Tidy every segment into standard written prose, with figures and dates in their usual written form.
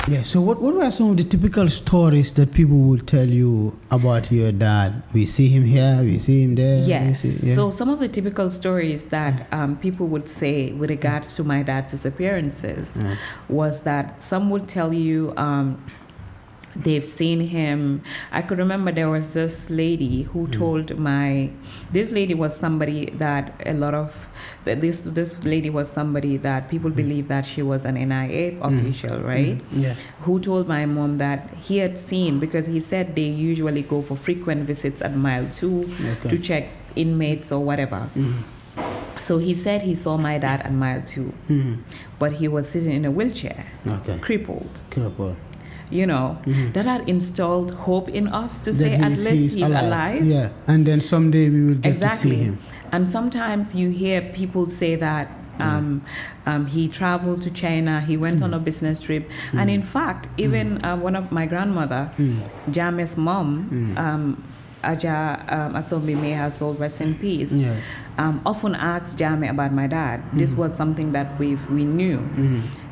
Yeah, so what were some of the typical stories that people would tell you about your dad? We see him here, we see him there. Yes. So some of the typical stories that people would say with regards to my dad's disappearances was that some would tell you they've seen him. I could remember there was this lady who told this lady was somebody that this lady was somebody that people believe that she was an NIA official, right? Yeah. Who told my mom that he had seen, because he said they usually go for frequent visits at mile 2 to check inmates or whatever. So he said he saw my dad at mile 2, but he was sitting in a wheelchair, crippled. You know, that had installed hope in us to say at least he's alive. Yeah, and then someday we will get to see him. And sometimes you hear people say that he traveled to China, he went on a business trip. And in fact, even one of my grandmother, Jammeh's mom, Aja Asombi, may her soul rest in peace, often asked Jammeh about my dad. This was something that we knew.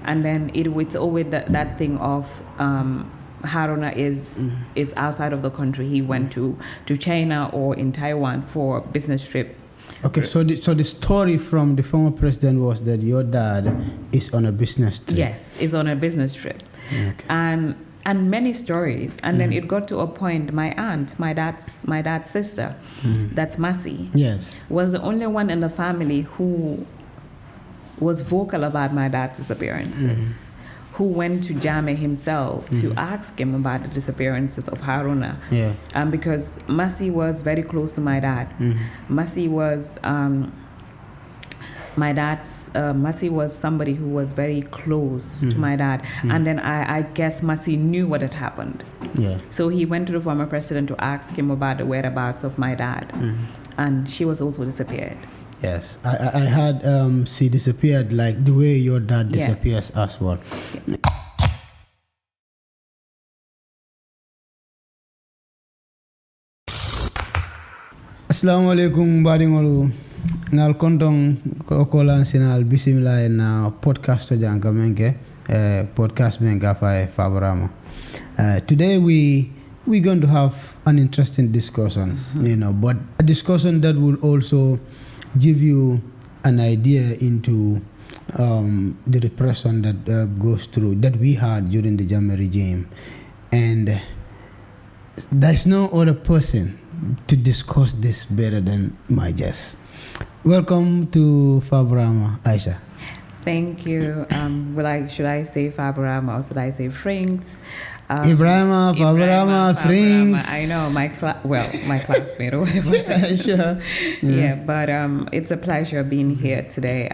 And then it's always that thing of Haruna is outside of the country. He went to China or in Taiwan for a business trip. Okay, so the story from the former president was that your dad is on a business trip. Yes, is on a business trip. Okay. And many stories. And then it got to a point, my aunt, my dad's sister, that's Masi, was the only one in the family who was vocal about my dad's disappearances, who went to Jammeh himself to ask him about the disappearances of Haruna. Because Masi was very close to my dad. Masi was Masi was somebody who was very close to my dad. And then I guess Masi knew what had happened. So he went to the former president to ask him about the whereabouts of my dad. And she was also disappeared. Yes, I had she disappeared like the way your dad disappears as well. Assalamu alaikum baringolu ngal kontong ko lansinal bismillah na podcast to janga menke podcast menga fa Faburama. Today we're going to have an interesting discussion, but a discussion that will also give you an idea into the repression that goes through, that we had during the Jammeh regime. And there's no other person to discuss this better than my guest. Welcome to Faburama, Aisha. Thank you. Should I say Faburama or should I say Frings? Faburama, Frings. I know my classmate or whatever. Sure. Yeah, but it's a pleasure being here today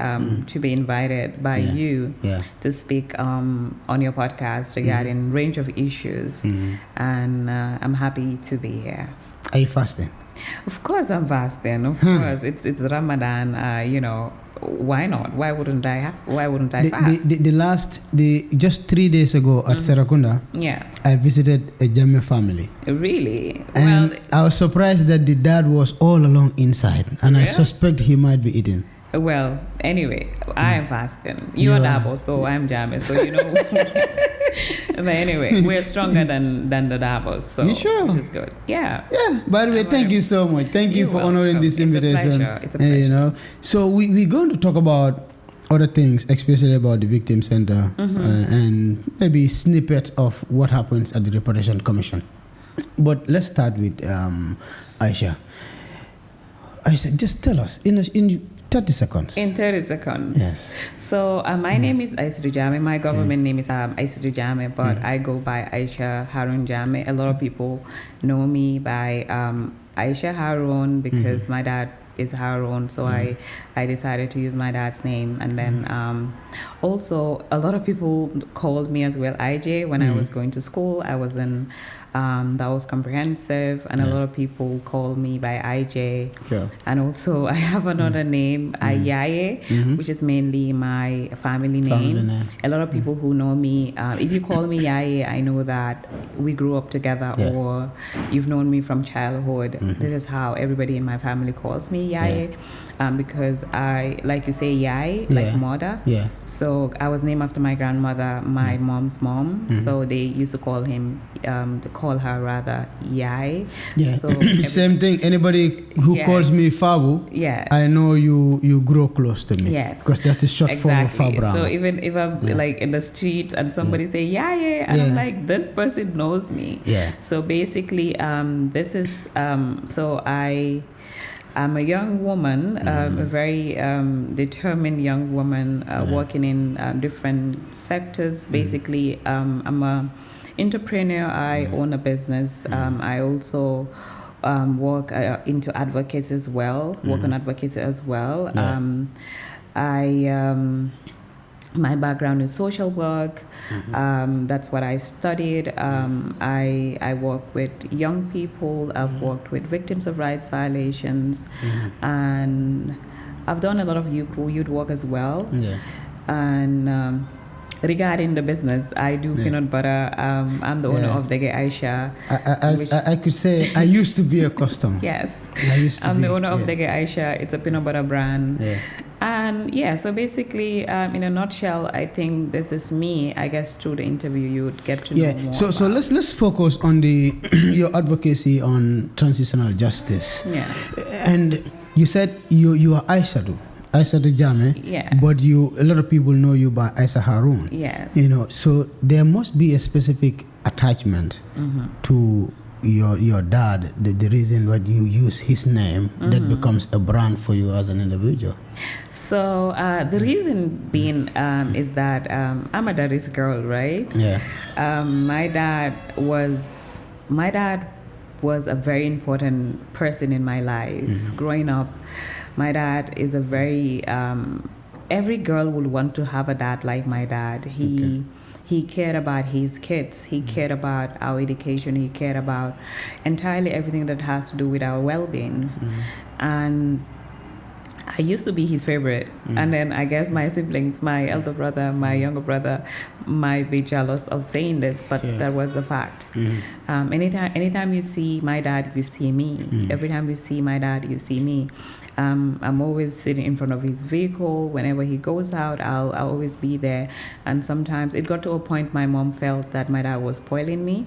to be invited by you to speak on your podcast regarding range of issues, and I'm happy to be here. Are you fasting? Of course I'm fasting. Of course, it's Ramadan. Why not? Why wouldn't I fast? Just 3 days ago at Serakunda, I visited a Jammeh family. Really? And I was surprised that the dad was all along inside, and I suspect he might be eating. Well, anyway, I am fasting. You're Dabo, so I'm Jammeh, so you know. But anyway, we're stronger than the Dabos, so you sure? Which is good. Yeah. By the way, thank you so much. Thank you for honoring this invitation. It's a pleasure. So we're going to talk about other things, especially about the Victim Center, and maybe snippets of what happens at the Reparation Commission. But let's start with Aisha. Aisha, just tell us in 30 seconds. In 30 seconds. Yes. So my name is Aisah Jammeh. My government name is Aisah Jammeh, but I go by Aisha Harun Jammeh. A lot of people know me by Aisha Harun because my dad is Harun, so I decided to use my dad's name. And then also a lot of people called me as well IJ when I was going to school. I was in that was comprehensive, and a lot of people call me by IJ. Yeah. And also, I have another name, Ayaye, which is mainly my family name. A lot of people who know me, if you call me Yaye, I know that we grew up together, or you've known me from childhood. This is how everybody in my family calls me Yaye, because I, like you say, Yai, like mother. Yeah. So I was named after my grandmother, my mom's mom. So they used to call her rather Yai. Yeah. So same thing. Anybody who calls me Fabu, I know you grow close to me. Yes. Because that's the short form of Faburama. So even if I'm like in the street and somebody say Yaya, and I'm like, this person knows me. Yeah. So basically, this is so I'm a young woman, a very determined young woman working in different sectors. Basically, I'm a entrepreneur. I own a business. I also work into advocacy as well. Work on advocacy as well. My background is social work. That's what I studied. I work with young people. I've worked with victims of rights violations, and I've done a lot of youth work as well. And regarding the business, I do peanut butter. I'm the owner of Aisha. I could say I used to be a customer. Yes, I'm the owner of Aisha. It's a peanut butter brand. And so basically, in a nutshell, I think this is me. I guess through the interview, you would get to know more. So let's focus on your advocacy on transitional justice. And you said you are Aisah Jammeh. Yes. But a lot of people know you by Aisah Haruna. Yes. So there must be a specific attachment to your dad, the reason why you use his name that becomes a brand for you as an individual. So the reason being is that I'm a daddy's girl, right? My dad was a very important person in my life. Growing up, my dad is a very every girl would want to have a dad like my dad. He cared about his kids. He cared about our education. He cared about entirely everything that has to do with our well-being. And I used to be his favorite. And then I guess my siblings, my elder brother, my younger brother, might be jealous of saying this, but that was the fact. Anytime you see my dad, you see me. Every time you see my dad, you see me. I'm always sitting in front of his vehicle. Whenever he goes out, I'll always be there. And sometimes it got to a point my mom felt that my dad was spoiling me.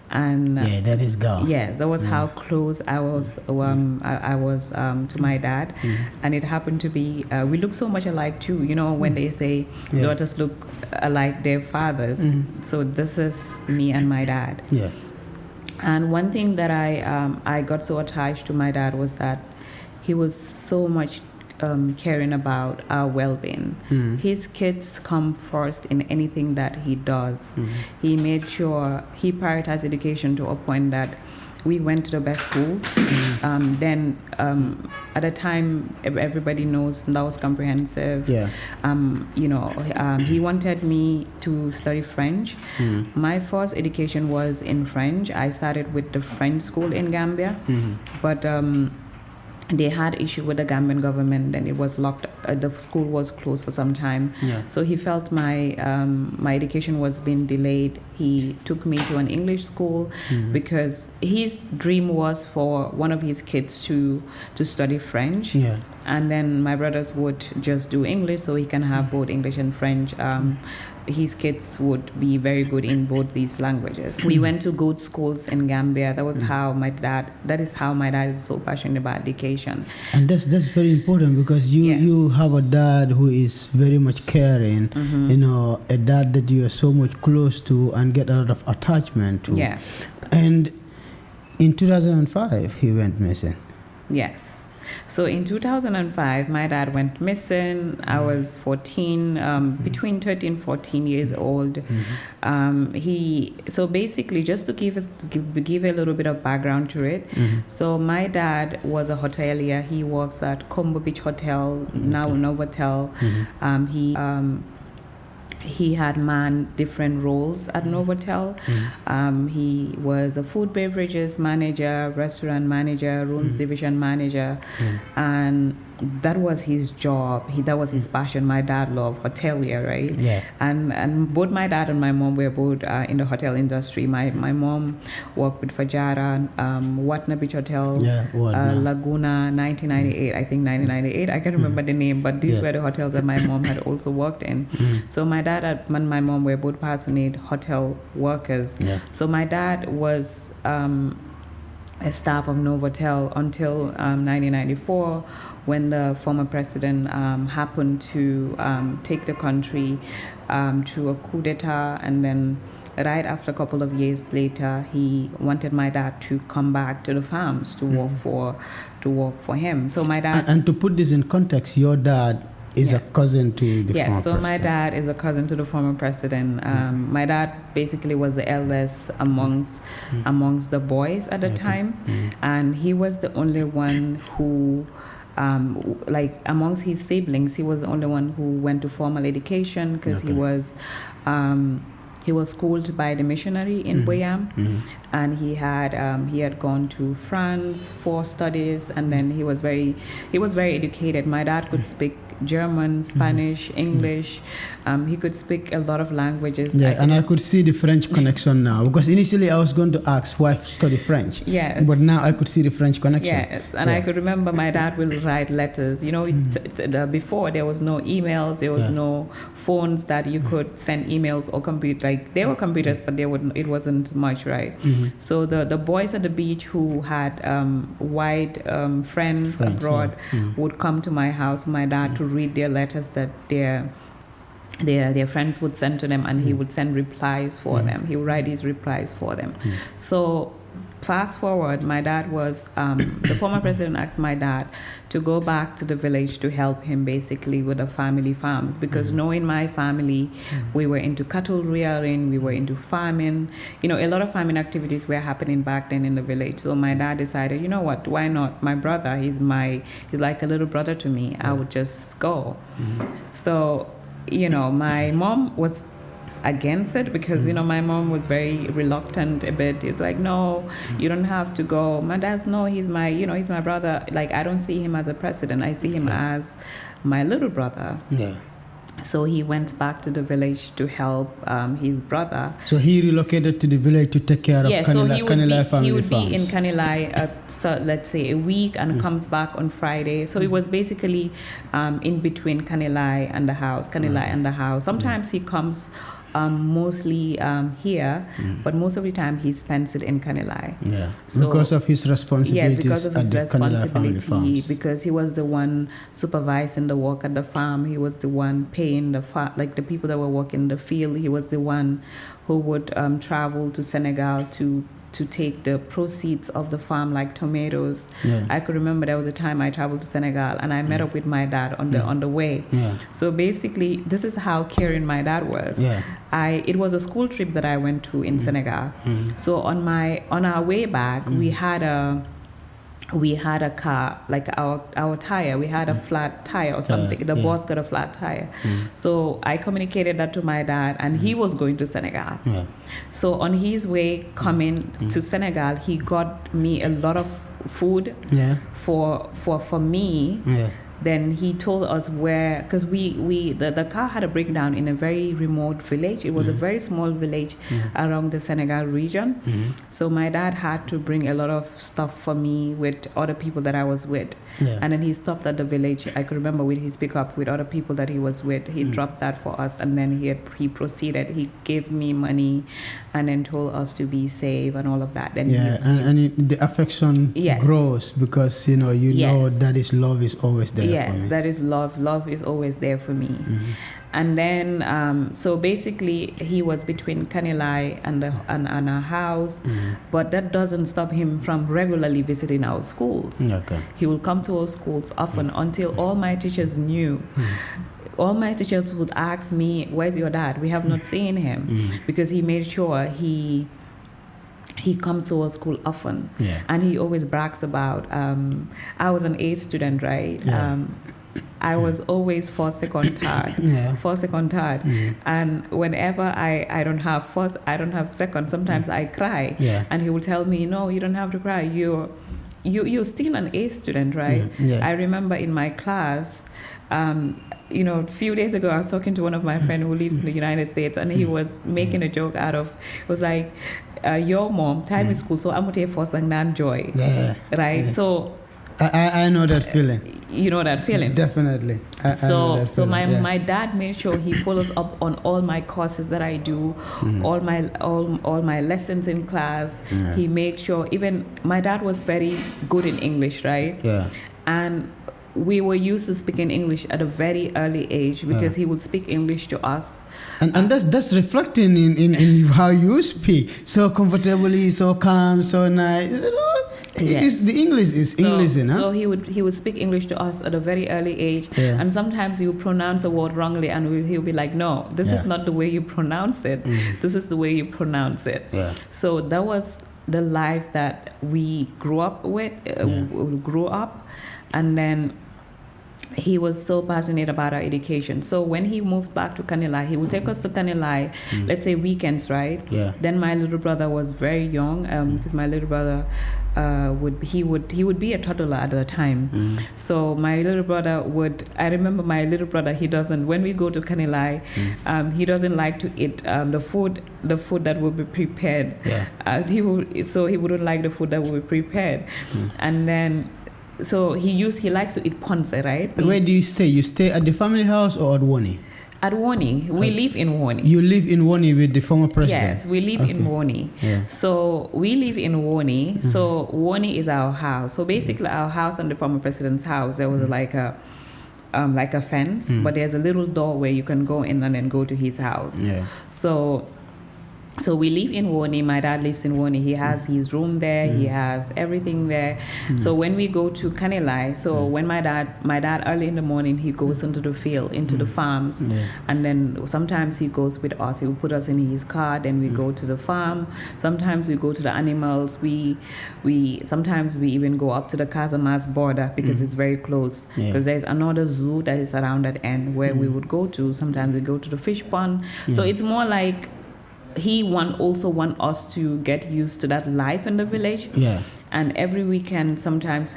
And that is gone. Yes, that was how close I was to my dad. And it happened to be we look so much alike too. When they say daughters look alike their fathers. So this is me and my dad. And one thing that I got so attached to my dad was that he was so much caring about our well-being. His kids come first in anything that he does. He made sure he prioritized education to a point that we went to the best schools. Then at the time, everybody knows that was comprehensive. He wanted me to study French. My first education was in French. I started with the French school in Gambia, but they had issue with the Gambian government. Then it was locked. The school was closed for some time. So he felt my education was being delayed. He took me to an English school because his dream was for one of his kids to study French. And then my brothers would just do English, so he can have both English and French. His kids would be very good in both these languages. We went to good schools in Gambia. That is how my dad is so passionate about education. And that's very important because you have a dad who is very much caring, a dad that you are so much close to and get a lot of attachment to. And in 2005, he went missing. Yes. So in 2005, my dad went missing. I was 14, between 13 and 14 years old. So basically, just to give a little bit of background to it. So my dad was a hotelier. He works at Combo Beach Hotel, now Novotel. he had manned different roles at Novotel. He was a food beverages manager, restaurant manager, rooms division manager, and that was his job. That was his passion. My dad loved hotelier, right? Yeah. And both my dad and my mom were both in the hotel industry. My mom worked with Fajara, Watna Beach Hotel, Laguna, 1998. I think 1998. I can't remember the name, but these were the hotels that my mom had also worked in. So my dad and my mom were both passionate hotel workers. Yeah. So my dad was a staff of Novotel until 1994, when the former president happened to take the country to a coup d'etat, and then right after a couple of years later, he wanted my dad to come back to the farms to work for him. So my dad, and to put this in context, your dad is a cousin to the former president. My dad is a cousin to the former president. My dad basically was the eldest amongst the boys at the time, and he was the only one who, amongst his siblings, he was the only one who went to formal education, because he was schooled by the missionary in Boyam, and he had gone to France for studies, and then he was very educated. My dad could speak German, Spanish, English. He could speak a lot of languages. Yeah, I could see the French connection now, because initially I was going to ask why study French. Yes. But now I could see the French connection. Yes, and I could remember my dad will write letters. Before there was no emails, there was no phones that you could send emails or compute. Like, there were computers, but it wasn't much, right? So the boys at the beach who had wide friends abroad would come to my house, my dad, to read their letters that their friends would send to them, and he would send replies for them. He would write his replies for them. So fast forward, my dad was, the former president asked my dad to go back to the village to help him basically with the family farms, because knowing my family, we were into cattle rearing, we were into farming. A lot of farming activities were happening back then in the village. So my dad decided, you know what, why not? My brother, he's like a little brother to me. I would just go. So, my mom was against it, because my mom was very reluctant a bit. It's like, no, you don't have to go. My dad's, no, he's my brother. Like, I don't see him as a president, I see him as my little brother. So he went back to the village to help his brother. So he relocated to the village to take care of Canelai family he would farms. be in Canelai, let's say a week, and comes back on Friday. So it was basically in between Canelai and the house. Sometimes he comes mostly here, but most of the time he spends it in Canelai. Yeah, so, because of his responsibilities. Yes, because of his responsibility, because he was the one supervising the work at the farm. He was the one paying the people that were working in the field. He was the one who would travel to Senegal to take the proceeds of the farm, like tomatoes. I could remember there was a time I traveled to Senegal, and I met up with my dad on the way. So basically, this is how caring my dad was. It was a school trip that I went to in Senegal. So on our way back, we had a car, like our tire, we had a flat tire or something. The boss got a flat tire. So I communicated that to my dad, and he was going to Senegal. So on his way coming to Senegal, he got me a lot of food for me. Then he told us where, because the car had a breakdown in a very remote village. It was a very small village around the Senegal region. So my dad had to bring a lot of stuff for me with other people that I was with. And then he stopped at the village. I could remember with his pickup with other people that he was with. He dropped that for us, and then he proceeded. He gave me money, and then told us to be safe and all of that. Then the affection grows, because know daddy's love is always there. Yes, that is love. Love is always there for me. And then, so basically, he was between Canelai and our house, but that doesn't stop him from regularly visiting our schools. He will come to our schools often until all my teachers knew. All my teachers would ask me, "Where's your dad? We have not seen him," because he made sure he comes to our school often. And he always brags about, I was an A student, right? I was always first, second, third. First, second, third. And whenever I don't have first, I don't have second, sometimes I cry. And he will tell me, no, you don't have to cry. You're still an A student, right? I remember in my class, a few days ago, I was talking to one of my friends who lives in the United States, and he was making a joke out of, it was like, your mom, time is school, so I'm going to take first and then joy. Right? So I know that feeling. You know that feeling? Definitely. So my dad made sure he follows up on all my courses that I do, all my lessons in class. He made sure, even my dad was very good in English, right? And we were used to speaking English at a very early age because he would speak English to us. And that's reflecting in how you speak, so comfortably, so calm, so nice. The English is English, you know? So he would speak English to us at a very early age, and sometimes he would pronounce a word wrongly, and he would be like, "No, this is not the way you pronounce it. This is the way you pronounce it." So that was the life that we grew up with, and then he was so passionate about our education. So when he moved back to Canelai, he would take us to Canelai, let's say weekends, right? Then my little brother was very young, because my little brother would be a toddler at the time. So my little brother I remember my little brother, when we go to Canelai, he doesn't like to eat the food that will be prepared. He wouldn't like the food that will be prepared. And then so he likes to eat ponce, right? Where do you stay? You stay at the family house or at Woni? At Woni. We live in Woni. You live in Woni with the former president? Yes, we live in Woni. So we live in Woni. So Woni is our house. So basically our house and the former president's house, there was like a fence, but there's a little door where you can go in and then go to his house. So we live in Woni. My dad lives in Woni. He has his room there. He has everything there. So when we go to Canelai, when my dad early in the morning, he goes into the field, into the farms, and then sometimes he goes with us. He will put us in his car. Then we go to the farm. Sometimes we go to the animals. Sometimes we even go up to the Casamas border because it's very close. Because there's another zoo that is around that end where we would go to. Sometimes we go to the fish pond. So it's more like he also want us to get used to that life in the village. And every weekend, sometimes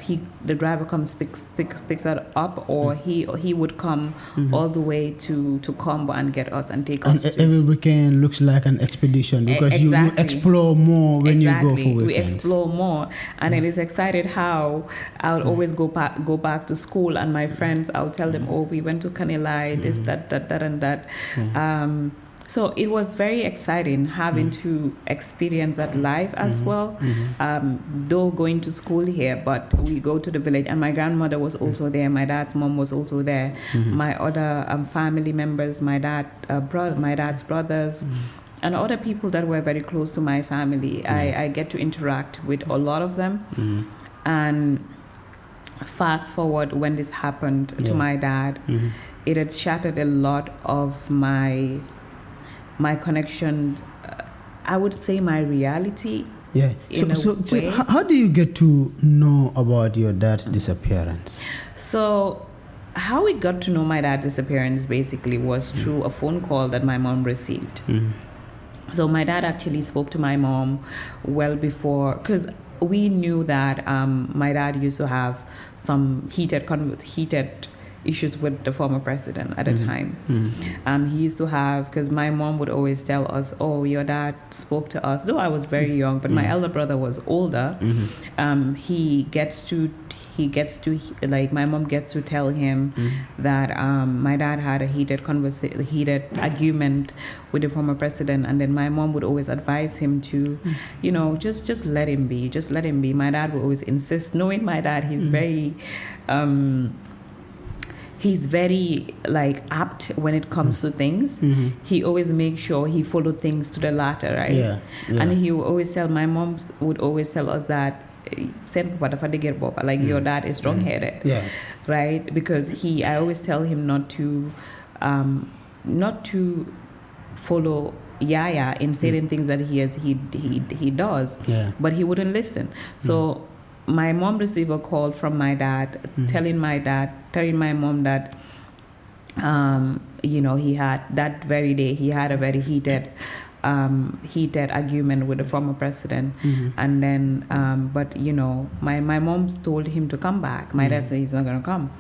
the driver comes picks us up, or he would come all the way to Combo and get us and take us. And every weekend looks like an expedition because you explore more when you go for weekends. We explore more, and it is excited how I'll always go back to school, and my friends, I'll tell them, oh, we went to Canelai, this, that, and that. So it was very exciting having to experience that life as well. Though going to school here, but we go to the village, and my grandmother was also there. My dad's mom was also there. My other family members, my dad's brothers, and other people that were very close to my family. I get to interact with a lot of them. And fast forward, when this happened to my dad, it had shattered a lot of my connection, I would say my reality. So how do you get to know about your dad's disappearance? So how we got to know my dad's disappearance basically was through a phone call that my mom received. So my dad actually spoke to my mom well before, because we knew that my dad used to have some heated issues with the former president at the time. He used to have, because my mom would always tell us, oh, your dad spoke to us, though I was very young, but my elder brother was older. He gets to my mom gets to tell him that my dad had a heated argument with the former president, and then my mom would always advise him to, just let him be. My dad would always insist, knowing my dad, he's very apt when it comes to things. He always makes sure he followed things to the latter, right? And he would always my mom would always tell us that your dad is strong-headed, right? Because I always tell him not to follow Yahya in certain things that he does, but he wouldn't listen. So my mom received a call from my dad, telling my mom that, he had that very day, he had a very heated argument with the former president. And then, but my mom told him to come back. My dad said he's not going to come.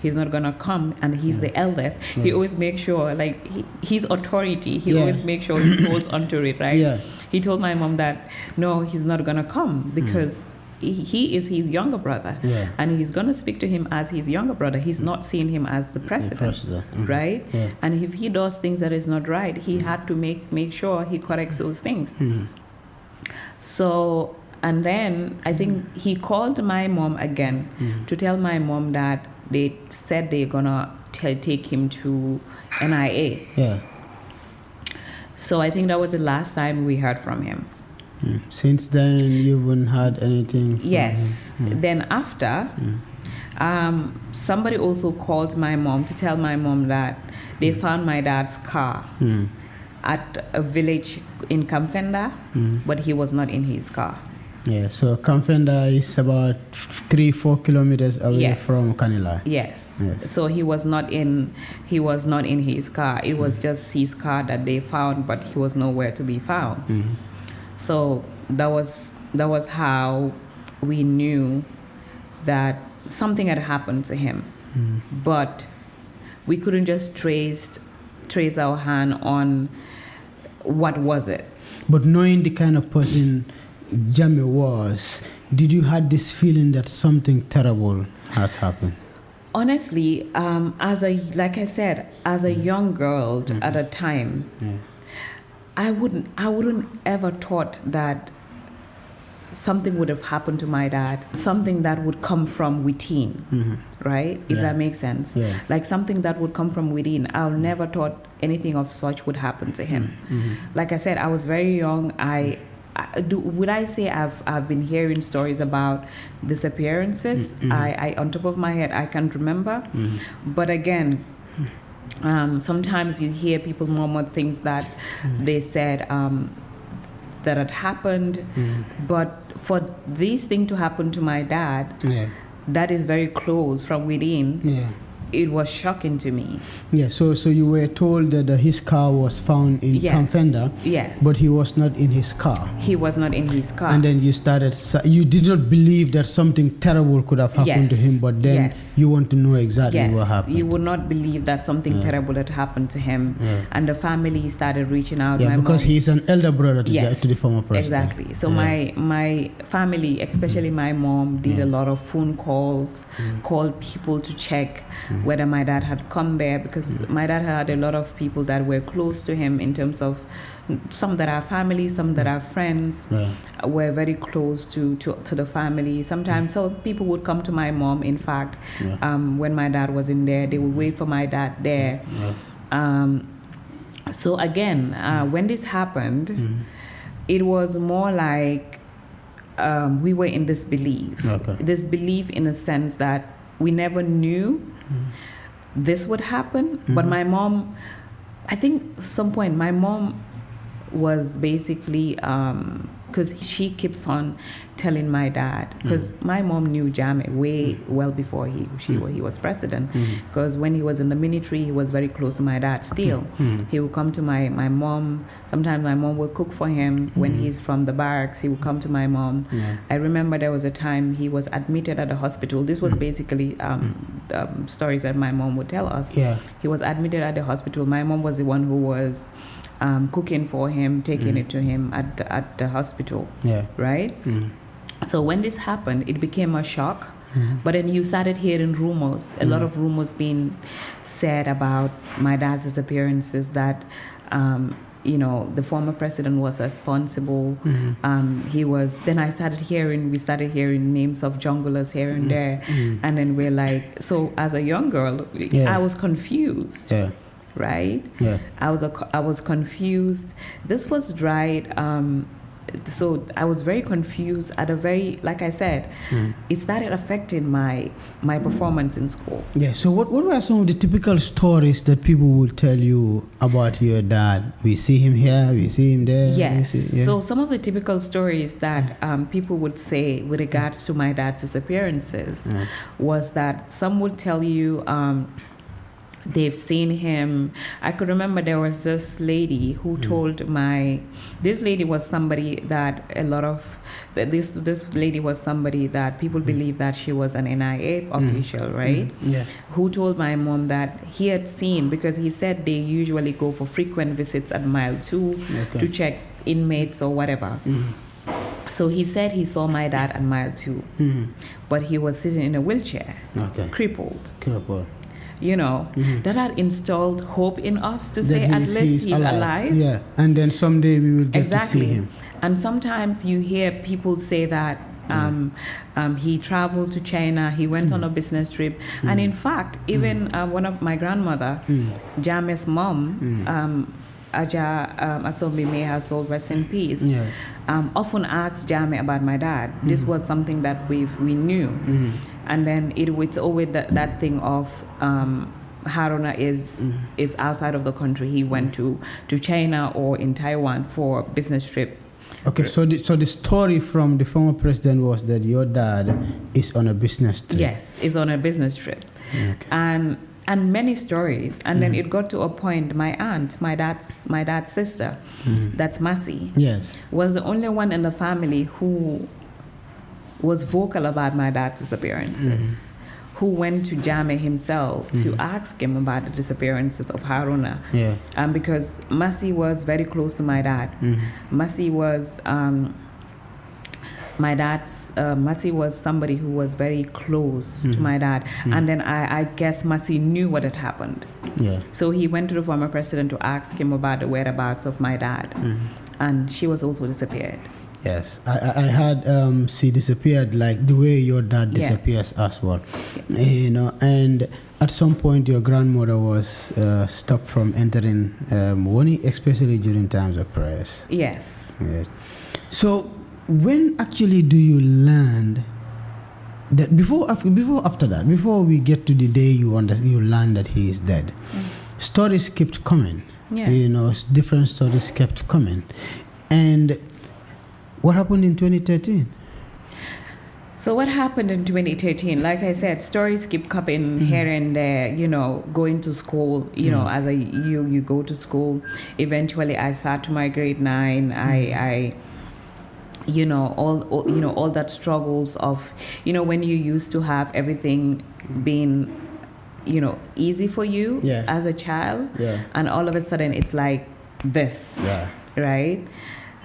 He's not going to come, and he's the eldest. He always makes sure, like, his authority, he always makes sure he holds onto it, right? Yeah. He told my mom that, no, he's not going to come because he is his younger brother. Yeah. And he's going to speak to him as his younger brother. He's not seeing him as the president. Right? Yeah. And if he does things that is not right, he had to make sure he corrects those things. So, and then I think he called my mom again to tell my mom that they said they're gonna take him to NIA. Yeah. So I think that was the last time we heard from him. Since then, you haven't had anything from him? Then after, somebody also called my mom to tell my mom that they found my dad's car at a village in Kamfenda, but he was not in his car. Yeah, so Kamfenda is about 3-4 kilometers away from Canelai. Yes. So he was not in his car. It was just his car that they found, but he was nowhere to be found. So that was how we knew that something had happened to him. But we couldn't just trace our hand on what was it. But knowing the kind of person Jammeh was, did you had this feeling that something terrible has happened? Honestly, as a young girl at a time, I wouldn't ever thought that something would have happened to my dad, something that would come from within, right? If that makes sense. Yeah. Like something that would come from within. I'll never thought anything of such would happen to him. Like I said, I was very young. Would I say I've been hearing stories about disappearances? I on top of my head I can't remember. But again, sometimes you hear people murmur things that they said that had happened. But for this thing to happen to my dad, that is very close from within. It was shocking to me. Yeah, so you were told that his car was found in Kamfenda. Yes. But he was not in his car. He was not in his car. And then you did not believe that something terrible could have happened to him, but then you want to know exactly what happened. You would not believe that something terrible had happened to him. And the family started reaching out. Yeah, because he's an elder brother to the former president. Exactly. So my family, especially my mom, did a lot of phone calls, called people to check whether my dad had come there, because my dad had a lot of people that were close to him in terms of some that are family, some that are friends, were very close to the family. Sometimes, so people would come to my mom, in fact, when my dad was in there, they would wait for my dad there. So again, when this happened, it was more like we were in disbelief. This belief in a sense that we never knew this would happen. But my mom, I think at some point, my mom was basically, because she keeps on telling my dad, because my mom knew Jammeh way well before he was president, because when he was in the military, he was very close to my dad still. He would come to my mom. Sometimes my mom would cook for him. When he's from the barracks, he would come to my mom. I remember there was a time he was admitted at the hospital. This was basically stories that my mom would tell us. He was admitted at the hospital. My mom was the one who was cooking for him, taking it to him at the hospital, right? So when this happened, it became a shock. But then you started hearing rumors, a lot of rumors being said about my dad's disappearances, that the former president was responsible. Then we started hearing names of junglers here and there. And then we're like, so as a young girl, I was confused. Right? I was confused. This was right so I was very confused like I said, it started affecting my performance in school. Yeah. So what were some of the typical stories that people would tell you about your dad? We see him here, we see him there. Yes. So some of the typical stories that people would say with regards to my dad's disappearances was that some would tell you they've seen him. I could remember there was this lady who told this lady was somebody that this lady was somebody that people believe that she was an NIA official, right? Yeah. Who told my mom that he had seen, because he said they usually go for frequent visits at mile 2 to check inmates or whatever. So he said he saw my dad at mile 2, but he was sitting in a wheelchair, crippled. You know, that had installed hope in us to say at least he's alive. Yeah, and then someday we will get to see him. And sometimes you hear people say that he traveled to China, he went on a business trip. And in fact, even one of my grandmother, Jammeh's mom, Aja Asombi, may her soul rest in peace, often asked Jammeh about my dad. This was something that we knew. And then it's always that thing of Haruna is outside of the country. He went to China or in Taiwan for a business trip. Okay, so the story from the former president was that your dad is on a business trip. Yes, is on a business trip. Okay. And many stories. And then it got to a point, my aunt, my dad's sister, that's Masi, was the only one in the family who was vocal about my dad's disappearances, who went to Jammeh himself to ask him about the disappearances of Haruna. Because Masi was very close to my dad. Masi was Masi was somebody who was very close to my dad. And then I guess Masi knew what had happened. So he went to the former president to ask him about the whereabouts of my dad. And she was also disappeared. Yes, I had she disappeared like the way your dad disappears as well. You know, and at some point your grandmother was stopped from entering Woni, especially during times of prayers. Yes. So when actually do you learn that before we get to the day you learn that he is dead, stories kept coming. You know, different stories kept coming. And what happened in 2013? So what happened in 2013? Like I said, stories keep coming here and there. You know, going to school. You know, as you go to school. Eventually, I start to my grade 9. I you know, all that struggles of, you know, when you used to have everything being, you know, easy for you as a child, and all of a sudden it's like this, right?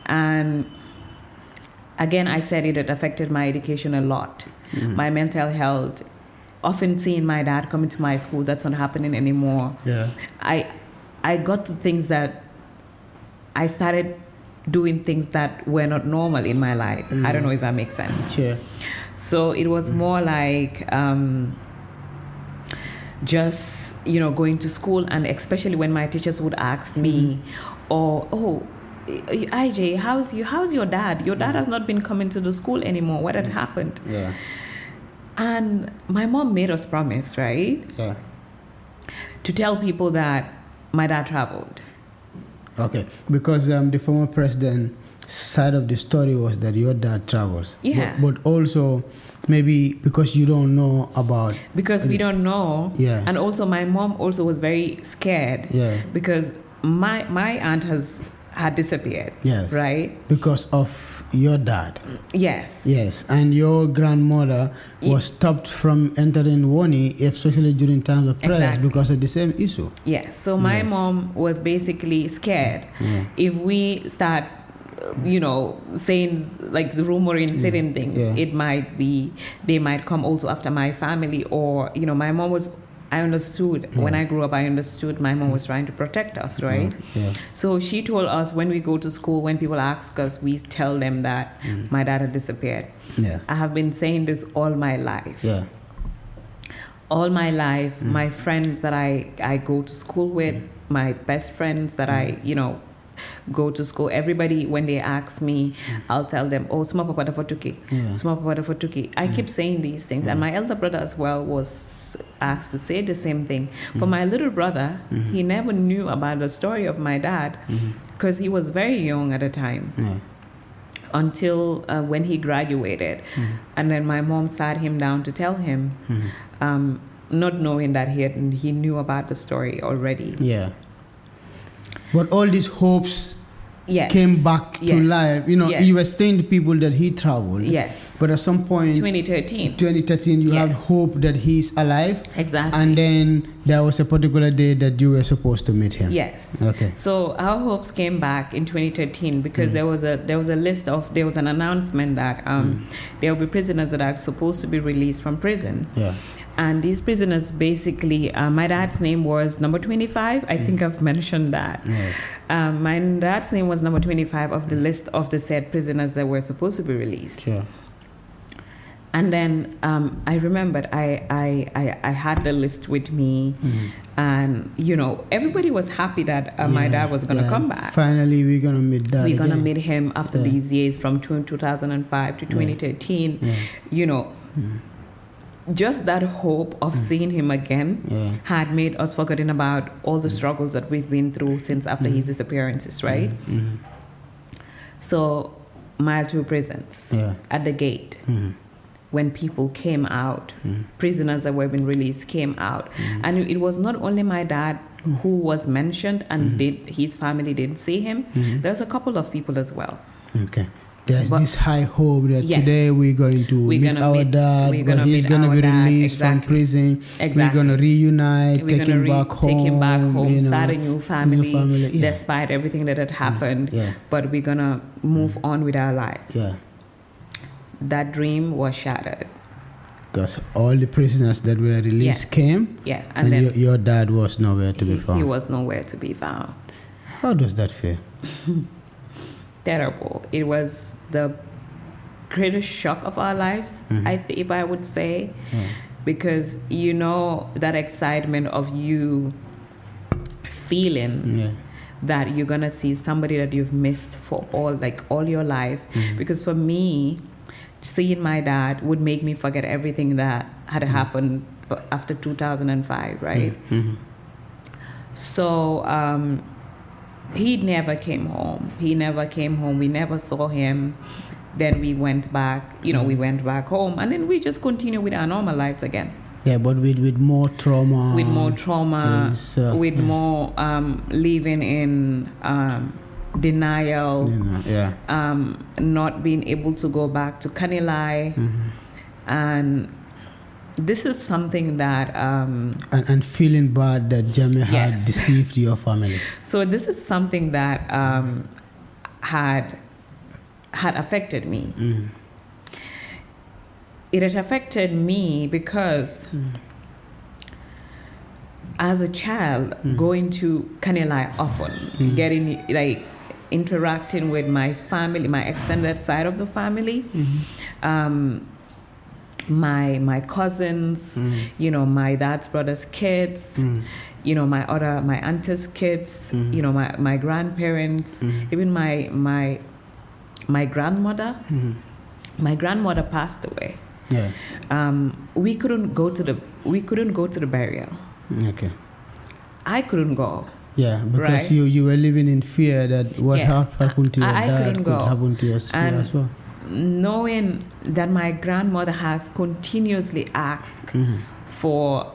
And again, I said it affected my education a lot. My mental health, often seeing my dad coming to my school, that's not happening anymore. I got to things that I started doing things that were not normal in my life. I don't know if that makes sense. Sure. So it was more like just, you know, going to school, and especially when my teachers would ask me, IJ, how's your dad? Your dad has not been coming to the school anymore. What had happened? And my mom made us promise, right? To tell people that my dad traveled. Okay, because the former president side of the story was that your dad travels. But also maybe because you don't know about... Because we don't know. And also my mom also was very scared. Because my aunt had disappeared. Right? Because of your dad. Yes. And your grandmother was stopped from entering Woni, especially during times of prayers, because of the same issue. So my mom was basically scared. If we start, you know, saying, like, the rumoring, certain things, it might be, they might come also after my family, or, you know, my mom was... I understood. When I grew up, I understood my mom was trying to protect us, right? So she told us when we go to school, when people ask us, we tell them that my dad had disappeared. I have been saying this all my life. All my life, my friends that I go to school with, my best friends that I, you know, go to school. Everybody, when they ask me, I'll tell them, oh, small papa da fotuki, small papa da fotuki. I keep saying these things. And my elder brother as well was asked to say the same thing. For my little brother, he never knew about the story of my dad because he was very young at the time. Until when he graduated. And then my mom sat him down to tell him, not knowing that he knew about the story already. Yeah. But all these hopes came back to life. You know, you were saying to people that he traveled. Yes. But at some point, 2013, you had hope that he's alive. Exactly. And then there was a particular day that you were supposed to meet him. Yes. Okay. So our hopes came back in 2013 because there was an announcement that there will be prisoners that are supposed to be released from prison. Yeah. And these prisoners basically, my dad's name was number 25. I think I've mentioned that. Yes. My dad's name was number 25 of the list of the said prisoners that were supposed to be released. Sure. And then I remembered I had the list with me, and everybody was happy that my dad was going to come back. Finally, we're going to meet dad. We're going to meet him after these years from 2005 to 2013. Just that hope of seeing him again had made us forgetting about all the struggles that we've been through since after his disappearances, right? So, mile two prisons at the gate. When people came out, prisoners that were being released came out. And it was not only my dad who was mentioned and his family didn't see him. There was a couple of people as well. Okay. There's this high hope that today we're going to meet our dad, but he's going to be released from prison. We're going to reunite, take him back home, start a new family. Despite everything that had happened. But we're going to move on with our lives. That dream was shattered. Because all the prisoners that were released came, and then your dad was nowhere to be found. He was nowhere to be found. How does that feel? Terrible. It was the greatest shock of our lives, if I would say, because that excitement of you feeling that you're gonna see somebody that you've missed for all your life. Because for me, seeing my dad would make me forget everything that had happened after 2005, right? So he never came home. We never saw him. Then we went back, we went back home, and then we just continued with our normal lives again. Yeah, but with more trauma. With more trauma, with more living in denial, not being able to go back to Canelai. And this is something that... and feeling bad that Jammeh had deceived your family. So this is something that had affected me. It had affected me because as a child, going to Canelai often, getting interacting with my family, my extended side of the family, my cousins, my dad's brother's kids, my auntie's kids, my grandparents, even my grandmother. My grandmother passed away. We couldn't go to the burial. Okay. I couldn't go. Yeah, because you were living in fear that what happened to your dad could happen to your sister as well. Knowing that my grandmother has continuously asked for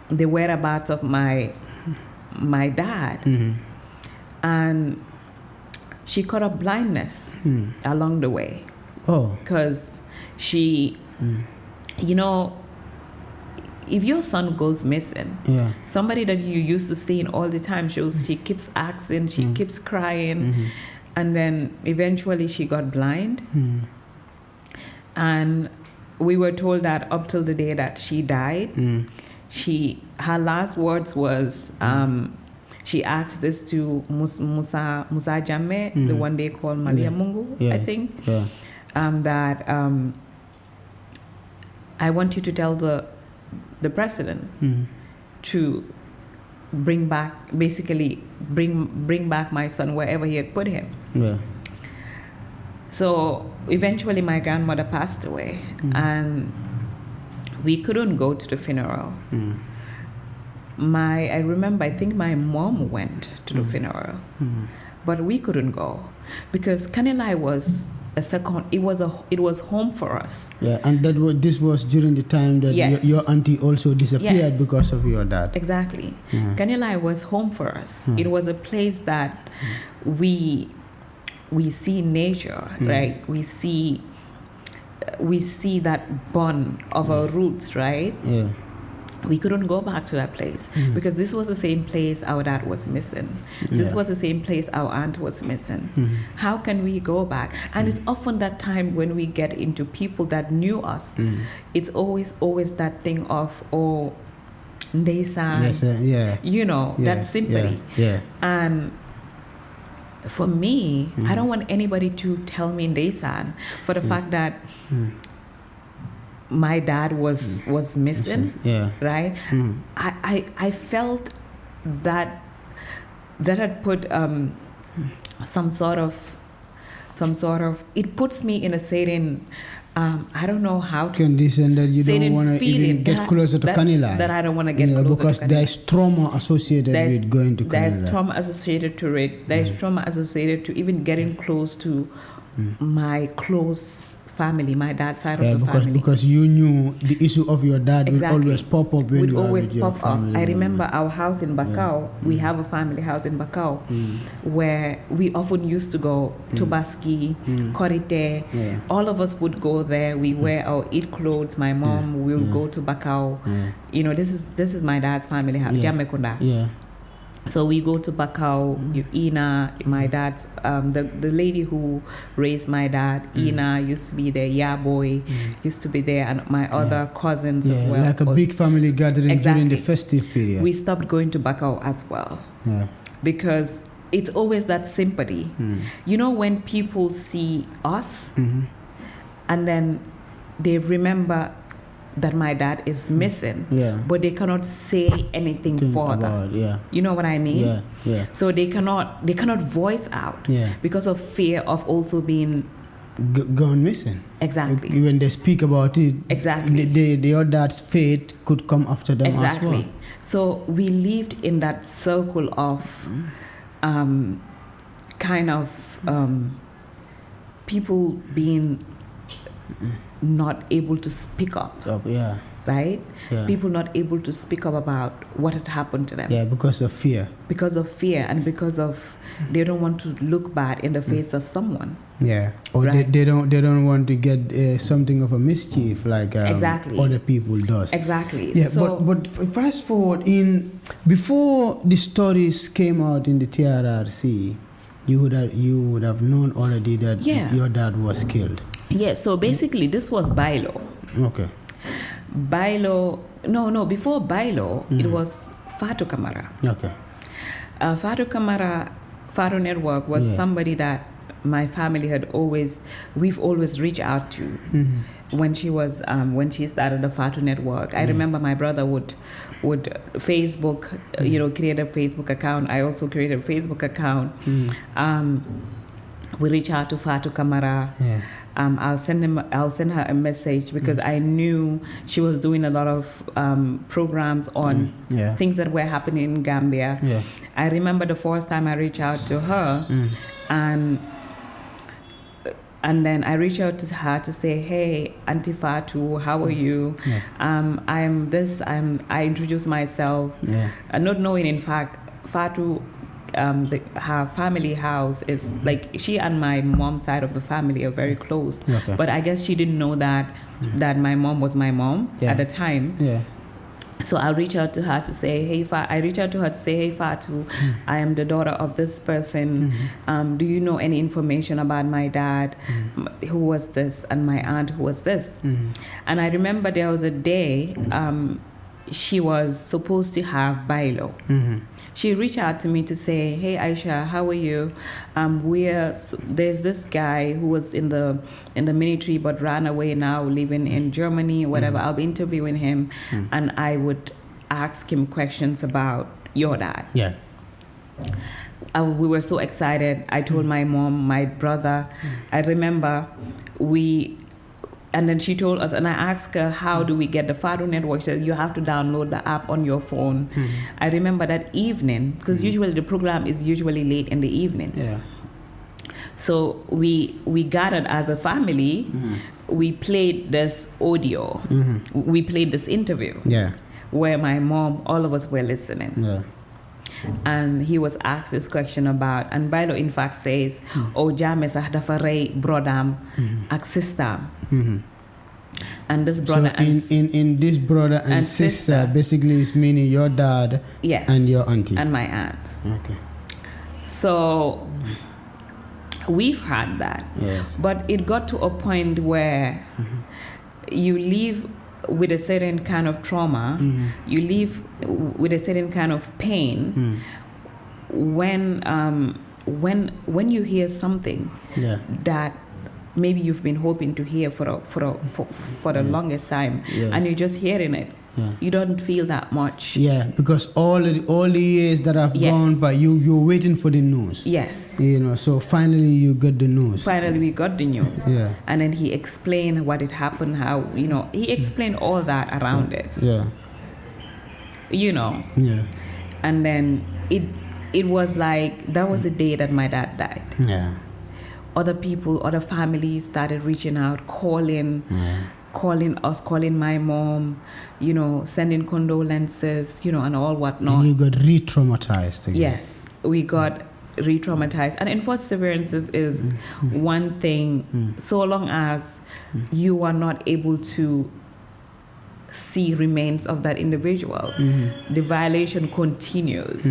the whereabouts of my dad, and she caught up blindness along the way. Oh, because she, if your son goes missing, somebody that you used to seeing all the time, she keeps asking, she keeps crying, and then eventually she got blind. And we were told that up till the day that she died, her last words was, she asked this to Musa Jammeh, the one they call Malia Mungu, I think, that I want you to tell the president to bring back my son wherever he had put him. Yeah. So eventually my grandmother passed away, and we couldn't go to the funeral. I remember, I think my mom went to the funeral, but we couldn't go because Canelai was it was home for us. Yeah, and this was during the time that your auntie also disappeared because of your dad. Exactly. Canelai was home for us. It was a place that we see nature, right? We see that bond of our roots, right? Yeah. We couldn't go back to that place because this was the same place our dad was missing. This was the same place our aunt was missing. How can we go back? And it's often that time when we get into people that knew us. It's always that thing of, oh, Ndesan, that sympathy. Yeah. And for me, I don't want anybody to tell me Ndesan for the fact that my dad was missing, right? I felt that had put some sort of it puts me in a certain I don't know how to condition that you don't want to even get closer to Canelai. That I don't want to get closer because to Canelai. there's trauma associated with going to Canelai. There's trauma associated to it. There's trauma associated to even getting close to my close family, my dad's side of the family. Because you knew the issue of your dad would always pop up when you are with your family. I remember our house in Bakau. We have a family house in Bakau where we often used to go to Baski, Korite. All of us would go there. We wear our Eid clothes. My mom will go to Bakau. This is my dad's family house, Jamekunda. So we go to Bakau, Ina, my dad's, the lady who raised my dad, Ina, used to be there, Boy used to be there, and my other cousins as well. Like a big family gathering during the festive period. We stopped going to Bakau as well. Because it's always that sympathy. When people see us, and then they remember that my dad is missing, but they cannot say anything further. You know what I mean? So they cannot voice out because of fear of also being gone missing. Exactly. When they speak about it, your dad's fate could come after them as well. So we lived in that circle of people being not able to speak up, right? People not able to speak up about what had happened to them. Because of fear. And because of they don't want to look bad in the face of someone. Or they don't want to get something of a mischief like other people does. So, but fast forward before the stories came out in the TRRC, you would have known already that your dad was killed. So basically this was bylaw. Okay. Bylaw, no, before bylaw, it was Fatu Kamara. Okay. Fatu Kamara, Fatu Network was somebody that my family we've always reached out to when she started the Fatu Network. I remember my brother would Facebook, create a Facebook account. I also created a Facebook account. We reach out to Fatu Kamara. I'll send her a message because I knew she was doing a lot of programs on things that were happening in Gambia. I remember the first time I reached out to her, and then I reached out to her to say, "Hey, Auntie Fatu, how are you? I'm this. I introduced myself, not knowing in fact Fatu." Her family house is like she and my mom's side of the family are very close, but I guess she didn't know that my mom was my mom at the time. So I'll reach out to her to say, "Hey, Fatu, I am the daughter of this person. Do you know any information about my dad, who was this, and my aunt who was this?" And I remember there was a day she was supposed to have bylaw. She reached out to me to say, "Hey Aisha, how are you? There's this guy who was in the military but ran away now, living in Germany or whatever. I'll be interviewing him, and I would ask him questions about your dad. Yeah. We were so excited. I told my mom, my brother. I remember and then she told us, and I asked her, how do we get the Fado network? She said, you have to download the app on your phone. I remember that evening, because usually the program is usually late in the evening. Yeah. So we gathered as a family. We played this audio. We played this interview. Yeah. Where my mom, all of us were listening. Yeah. And he was asked this question about, and Bailo in fact says, oh, Jammeh sah dafa rey brodam ak sistam. And this brother so in this brother and sister basically is meaning your dad and your auntie. And my aunt. Okay. So we've had that. Yes. But it got to a point where you live with a certain kind of trauma, you live with a certain kind of pain when you hear something that maybe you've been hoping to hear for the longest time, and you're just hearing it. You don't feel that much. Yeah, because all the years that have gone by, you're waiting for the news. Yes. You know, so finally you got the news. Finally we got the news. Yeah. And then he explained what had happened, how, he explained all that around it. Yeah. Yeah. And then it was like, that was the day that my dad died. Yeah. Other people, other families started reaching out, calling us, calling my mom, sending condolences, and all whatnot. And you got re-traumatized again. Yes, we got re-traumatized. And enforced severances is one thing, so long as you are not able to see remains of that individual, the violation continues.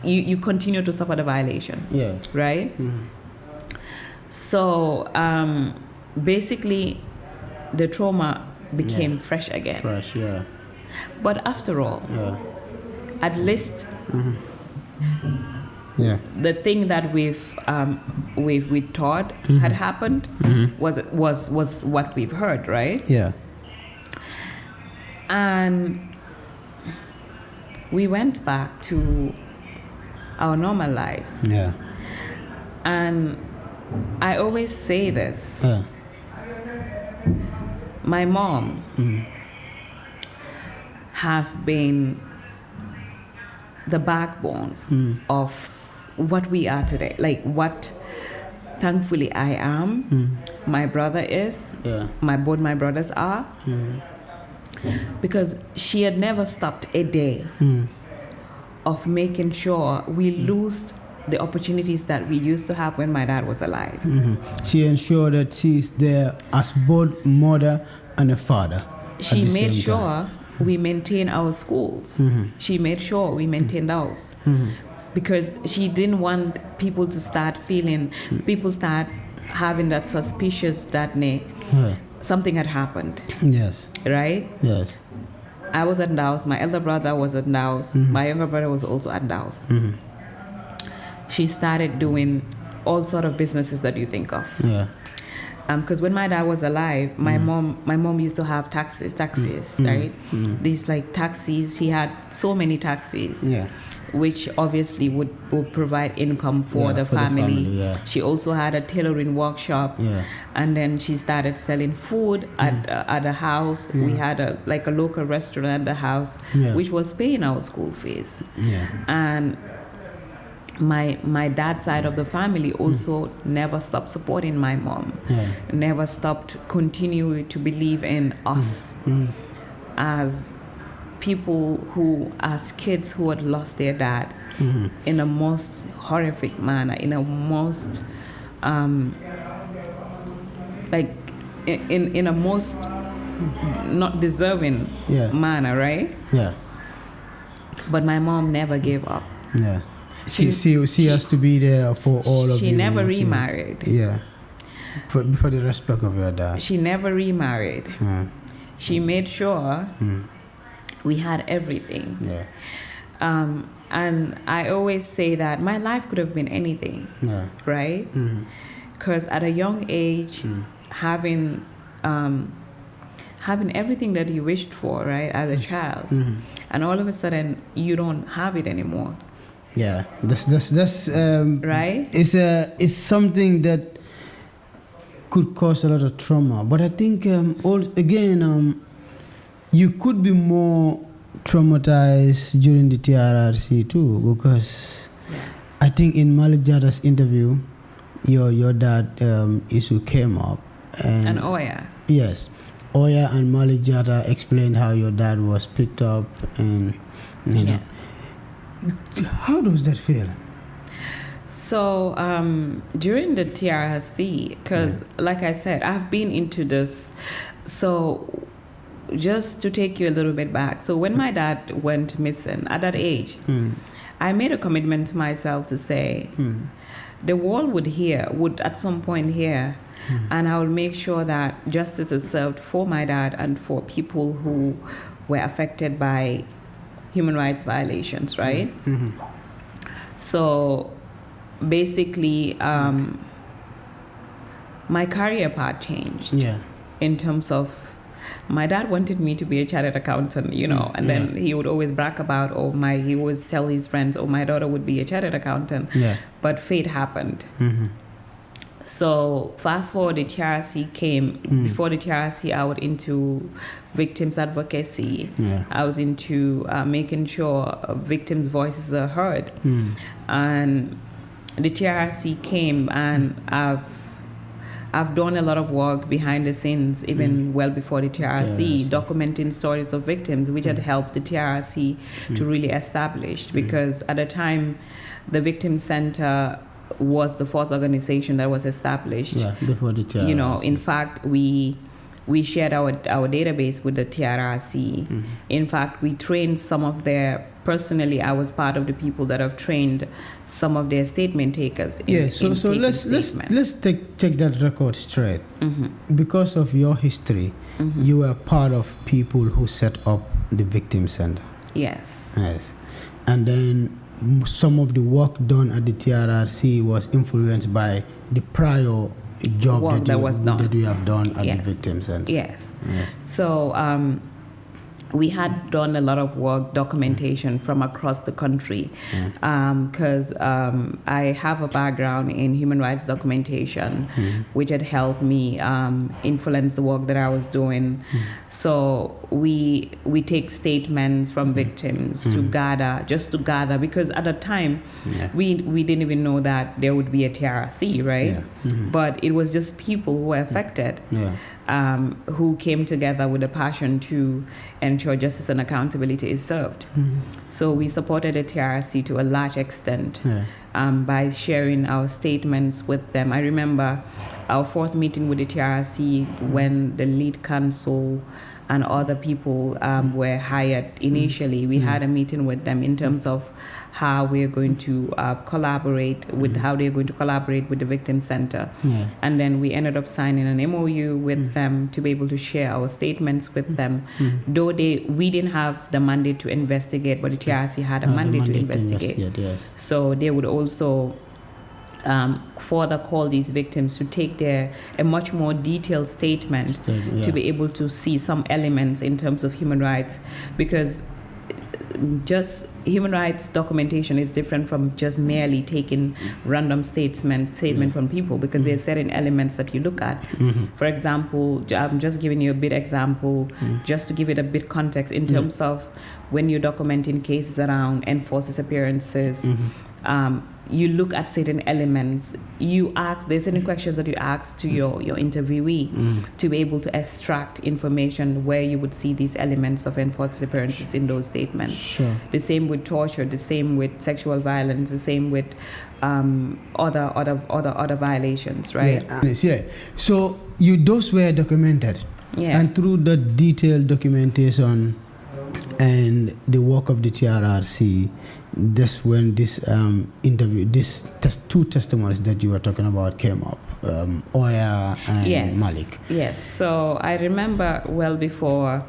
You continue to suffer the violation. Yes. Right? So basically, the trauma became fresh again. Fresh, yeah. But after all, at least the thing that we thought had happened was what we've heard, right? Yeah. And we went back to our normal lives. Yeah. And I always say this. My mom have been the backbone of what we are today. Like what, thankfully, I am. My brother is. Both my brothers are. Because she had never stopped a day of making sure we lose the opportunities that we used to have when my dad was alive. She ensured that she's there as both mother and a father. She made sure we maintain our schools. She made sure we maintained ours. Because she didn't want people to start having that suspicious that something had happened. Yes. Right? Yes. I was at Ndaus. My elder brother was at Ndaus. My younger brother was also at Ndaus. She started doing all sort of businesses that you think of. Yeah. Because when my dad was alive, my mom used to have taxis, right? These like taxis. He had so many taxis. Yeah. Which obviously would provide income for the family. She also had a tailoring workshop, and then she started selling food at a house. We had a local restaurant at the house, which was paying our school fees. And my dad's side of the family also never stopped supporting my mom, never stopped continuing to believe in us as people who, as kids who had lost their dad in a most horrific manner, in a most in a most not deserving manner, right? Yeah. But my mom never gave up. Yeah. She has to be there for all of you. She never remarried. Yeah. For the respect of your dad. She never remarried. She made sure we had everything. Yeah. And I always say that my life could have been anything, right? Because at a young age, having everything that you wished for, right, as a child, and all of a sudden you don't have it anymore. Yeah, that's right. It's something that could cause a lot of trauma. But I think you could be more traumatized during the TRRC too, because yes. I think in Malik Jada's interview, your dad issue came up, and Oya. Yes, Oya and Malik Jada explained how your dad was picked up, and you know. How does that feel? So during the TRRC, because like I said, I've been into this. So just to take you a little bit back. So when my dad went missing at that age, I made a commitment to myself to say, the world would at some point hear, and I will make sure that justice is served for my dad and for people who were affected by human rights violations, right? So basically, my career path changed. In terms of, my dad wanted me to be a chartered accountant, and then he would always brag about, he always tell his friends, my daughter would be a chartered accountant. But fate happened. So fast forward, the TRRC came. Before the TRRC, I was into victims advocacy. I was into making sure victims' voices are heard. And the TRRC came, and I've done a lot of work behind the scenes, even well before the TRRC, documenting stories of victims, which had helped the TRRC to really establish. Because at the time, the Victim Center was the first organization that was established. Before the TRRC. In fact, we shared our database with the TRRC. In fact, we trained some of their, personally, I was part of the people that have trained some of their statement takers. So let's take that record straight. Because of your history, you were part of people who set up the Victim Center. Yes. And then some of the work done at the TRRC was influenced by the prior job that we have done at the Victim Center. Yes. So we had done a lot of work, documentation from across the country, because I have a background in human rights documentation, which had helped me influence the work that I was doing. So we take statements from victims to gather, because at the time we didn't even know that there would be a TRRC, right? But it was just people who were affected. Who came together with a passion to ensure justice and accountability is served. So we supported the TRRC to a large extent by sharing our statements with them. I remember our first meeting with the TRRC when the lead counsel and other people were hired initially. We had a meeting with them in terms of how we're going to collaborate with, how they're going to collaborate with the Victim Center. And then we ended up signing an MOU with them to be able to share our statements with them. Though we didn't have the mandate to investigate, but the TRRC had a mandate to investigate. So they would also further call these victims to take a much more detailed statement to be able to see some elements in terms of human rights, because just human rights documentation is different from just merely taking random statement from people, because there are certain elements that you look at. For example, I'm just giving you a bit example, just to give it a bit context in terms of when you're documenting cases around enforced disappearances. You look at certain elements. There's certain questions that you ask to your interviewee to be able to extract information where you would see these elements of enforced disappearances in those statements. The same with torture, the same with sexual violence, the same with other violations, right? So those were documented. And through the detailed documentation and the work of the TRRC, that's when this interview, two testimonies that you were talking about came up, Oya and Malik. So I remember well before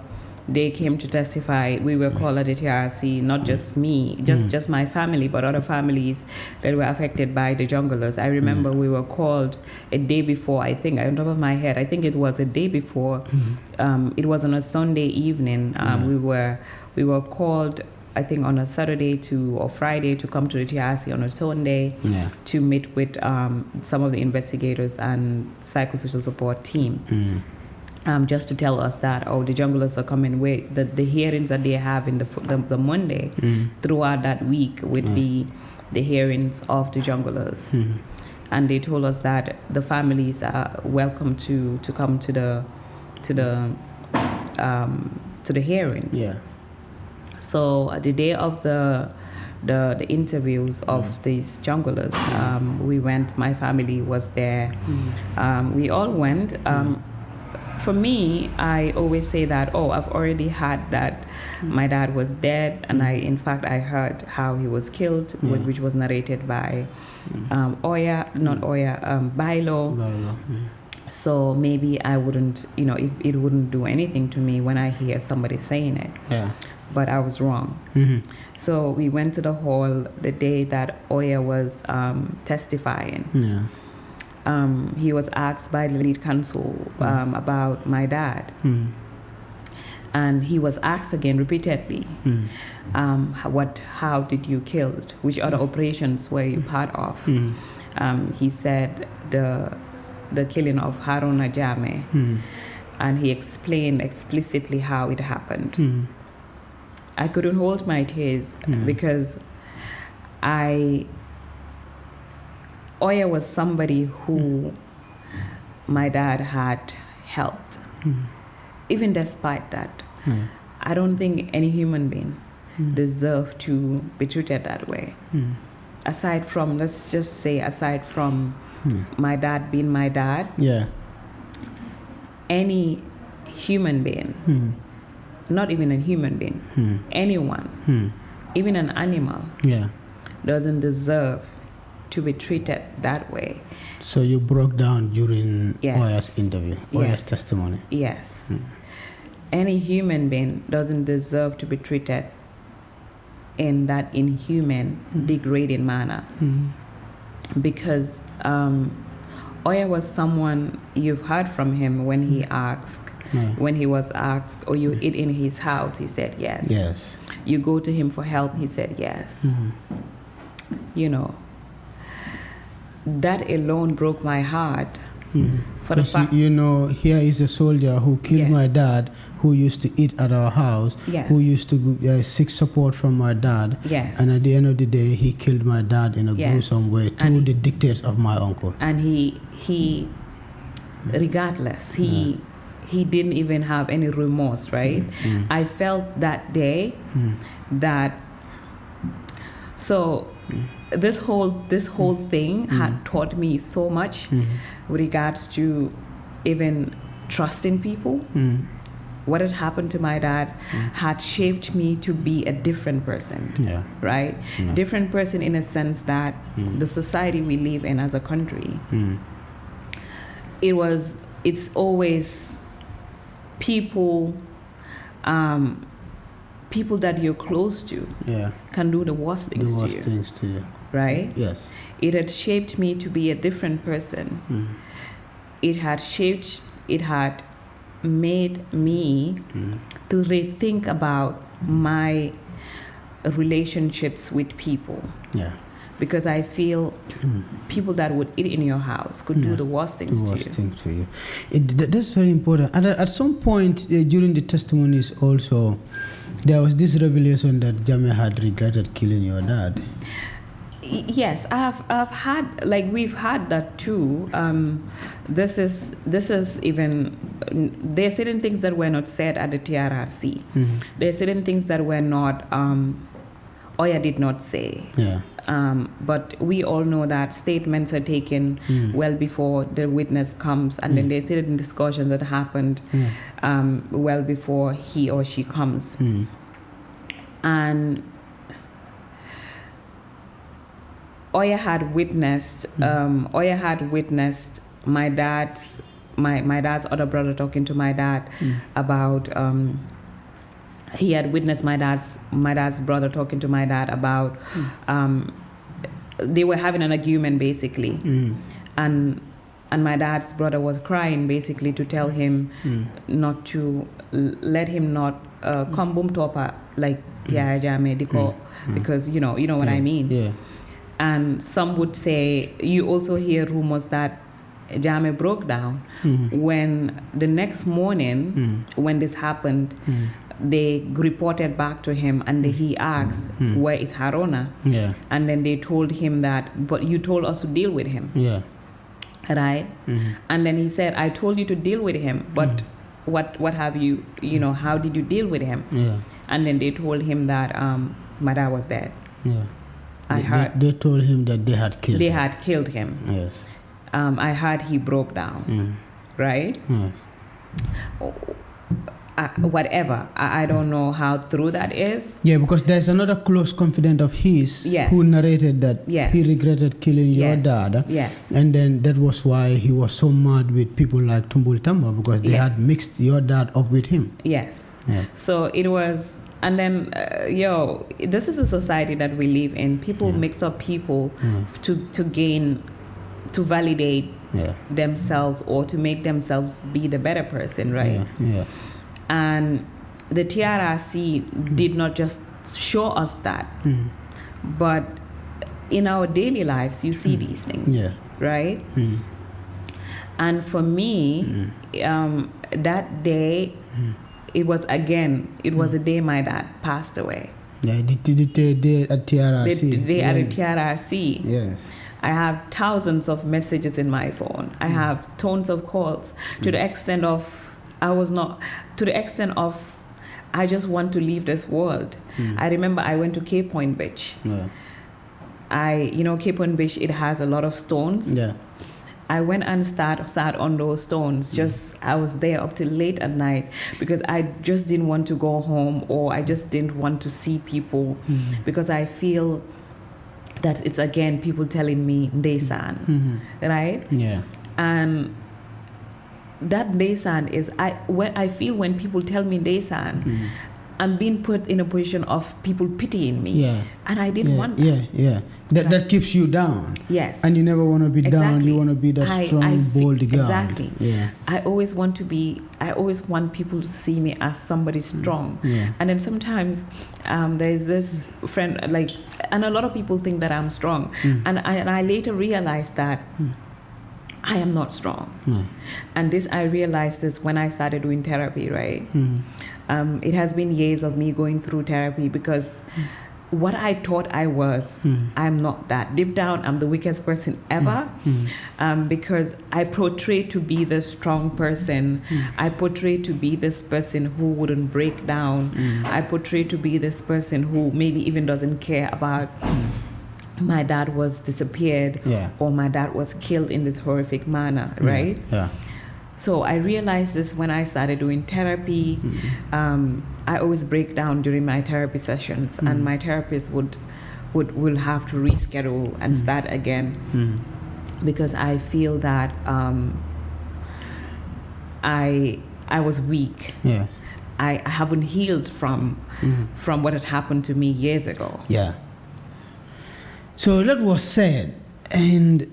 they came to testify. We were called at the TRRC, not just me, just my family, but other families that were affected by the junglers. I remember we were called a day before, I think, on top of my head, I think it was a day before. It was on a Sunday evening. We were called, I think, on a Saturday or Friday to come to the TRRC on a Sunday to meet with some of the investigators and psychosocial support team. Just to tell us that, the junglers are coming with the hearings that they have in the Monday throughout that week with the hearings of the junglers. And they told us that the families are welcome to come to the hearings. Yeah. So the day of the interviews of these junglers, we went. My family was there. We all went. For me, I always say that, I've already had that. My dad was dead, and I heard how he was killed, which was narrated by Bailo. So maybe I wouldn't, it wouldn't do anything to me when I hear somebody saying it. Yeah. But I was wrong. So we went to the hall the day that Oya was testifying. Yeah. He was asked by the lead counsel about my dad. And he was asked again repeatedly, how did you kill? Which other operations were you part of? He said the killing of Haruna Jammeh. And he explained explicitly how it happened. I couldn't hold my tears because Oya was somebody who my dad had helped. Even despite that, I don't think any human being deserved to be treated that way. Aside from, let's just say, my dad being my dad, any human being, not even a human being, anyone, even an animal, doesn't deserve to be treated that way. So you broke down during Oya's interview, Oya's testimony. Yes. Any human being doesn't deserve to be treated in that inhuman, degrading manner. Because Oya was someone, you've heard from him when he was asked, you eat in his house, he said yes. Yes. You go to him for help, he said yes. That alone broke my heart. For the fact, here is a soldier who killed my dad, who used to eat at our house, who used to seek support from my dad. Yes. And at the end of the day, he killed my dad in a gruesome way through the dictates of my uncle. And he regardless, he didn't even have any remorse, right? I felt that day that, so this whole thing had taught me so much with regards to even trusting people. What had happened to my dad had shaped me to be a different person, right? Different person in a sense that the society we live in as a country, it's always people that you're close to can do the worst things to you. Right? Yes. It had shaped me to be a different person. It had made me to rethink about my relationships with people. Because I feel people that would eat in your house could do the worst things to you. That's very important. And at some point during the testimonies also, there was this revelation that Jammeh had regretted killing your dad. Yes, I've had, like, we've had that too. This is even, there are certain things that were not said at the TRRC. There are certain things that were not, Oya did not say. But we all know that statements are taken well before the witness comes, and then there are certain discussions that happened well before he or she comes. And Oya had witnessed my dad's other brother talking to my dad about he had witnessed my dad's brother talking to my dad about they were having an argument basically, and my dad's brother was crying basically to tell him not to let him not come boom topa like Yahya Jammeh because you know what I mean. Yeah. And some would say, you also hear rumors that Jammeh broke down when the next morning when this happened, they reported back to him and he asked, where is Haruna? Yeah. And then they told him that, but you told us to deal with him. Yeah. Right? And then he said, I told you to deal with him, but what have you, how did you deal with him? Yeah. And then they told him that my dad was dead. Yeah. I heard. They told him that they had killed him. They had killed him. Yes. I heard he broke down. Right? Yes. Whatever. I don't know how true that is. Yeah, because there's another close confidant of his who narrated that he regretted killing your dad. Yes. And then that was why he was so mad with people like Tumbul Tamba, because they had mixed your dad up with him. Yes. Yeah. So it was, and then, this is a society that we live in. People mix up people to validate themselves or to make themselves be the better person, right? Yeah. And the TRRC did not just show us that, but in our daily lives, you see these things, right? And for me, that day, it was a day my dad passed away. Yeah, the day at TRRC. The day at the TRRC. Yes. I have thousands of messages in my phone. I have tons of calls to the extent of I just want to leave this world. I remember I went to Cape Point Beach. Yeah. Cape Point Beach, it has a lot of stones. Yeah. I went and sat on those stones. I was there up till late at night because I just didn't want to go home, or I just didn't want to see people because I feel that it's again people telling me Ndesan, right? Yeah. And that Ndesan is I feel when people tell me Ndesan, I'm being put in a position of people pitying me. Yeah. And I didn't want that. Yeah. That keeps you down. Yes. And you never want to be down. You want to be that strong, bold girl. Exactly. Yeah. I always want people to see me as somebody strong. Yeah. And then sometimes there's this friend, and a lot of people think that I'm strong. And I later realized that I am not strong. And I realized this when I started doing therapy, right? It has been years of me going through therapy because what I thought I was, I'm not that. Deep down, I'm the weakest person ever because I portray to be the strong person. I portray to be this person who wouldn't break down. I portray to be this person who maybe even doesn't care about my dad was disappeared or my dad was killed in this horrific manner, right? Yeah. So I realized this when I started doing therapy. I always break down during my therapy sessions, and my therapist will have to reschedule and start again because I feel that I was weak. Yes. I haven't healed from what had happened to me years ago. Yeah. So that was said, and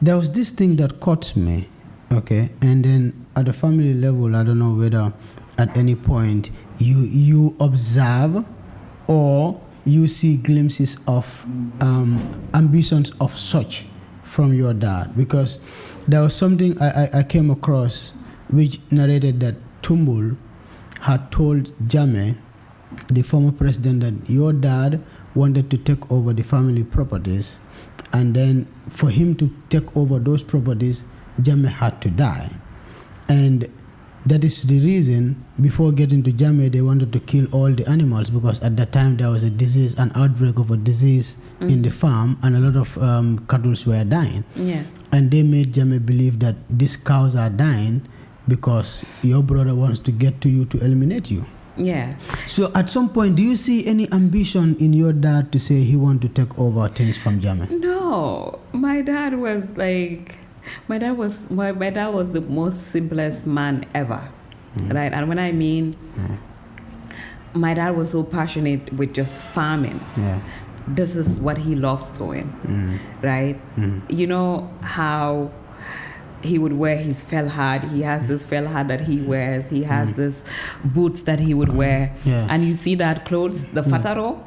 there was this thing that caught me. Okay, and then at the family level, I don't know whether at any point you observe or you see glimpses of ambitions of such from your dad, because there was something I came across which narrated that Tumbul had told Jammeh, the former president, that your dad wanted to take over the family properties, and then for him to take over those properties, Jammeh had to die. And that is the reason, before getting to Jammeh, they wanted to kill all the animals, because at that time there was an outbreak of a disease in the farm, and a lot of cattle were dying. Yeah. And they made Jammeh believe that these cows are dying because your brother wants to get to you to eliminate you. Yeah. So at some point, do you see any ambition in your dad to say he want to take over things from Jammeh? No. My dad was the most simplest man ever, right? And when I mean my dad was so passionate with just farming. Yeah. This is what he loves doing, right? You know how he would wear his fell hat. He has this fell hat that he wears. He has this boots that he would wear. Yeah. And you see that clothes, the fataro,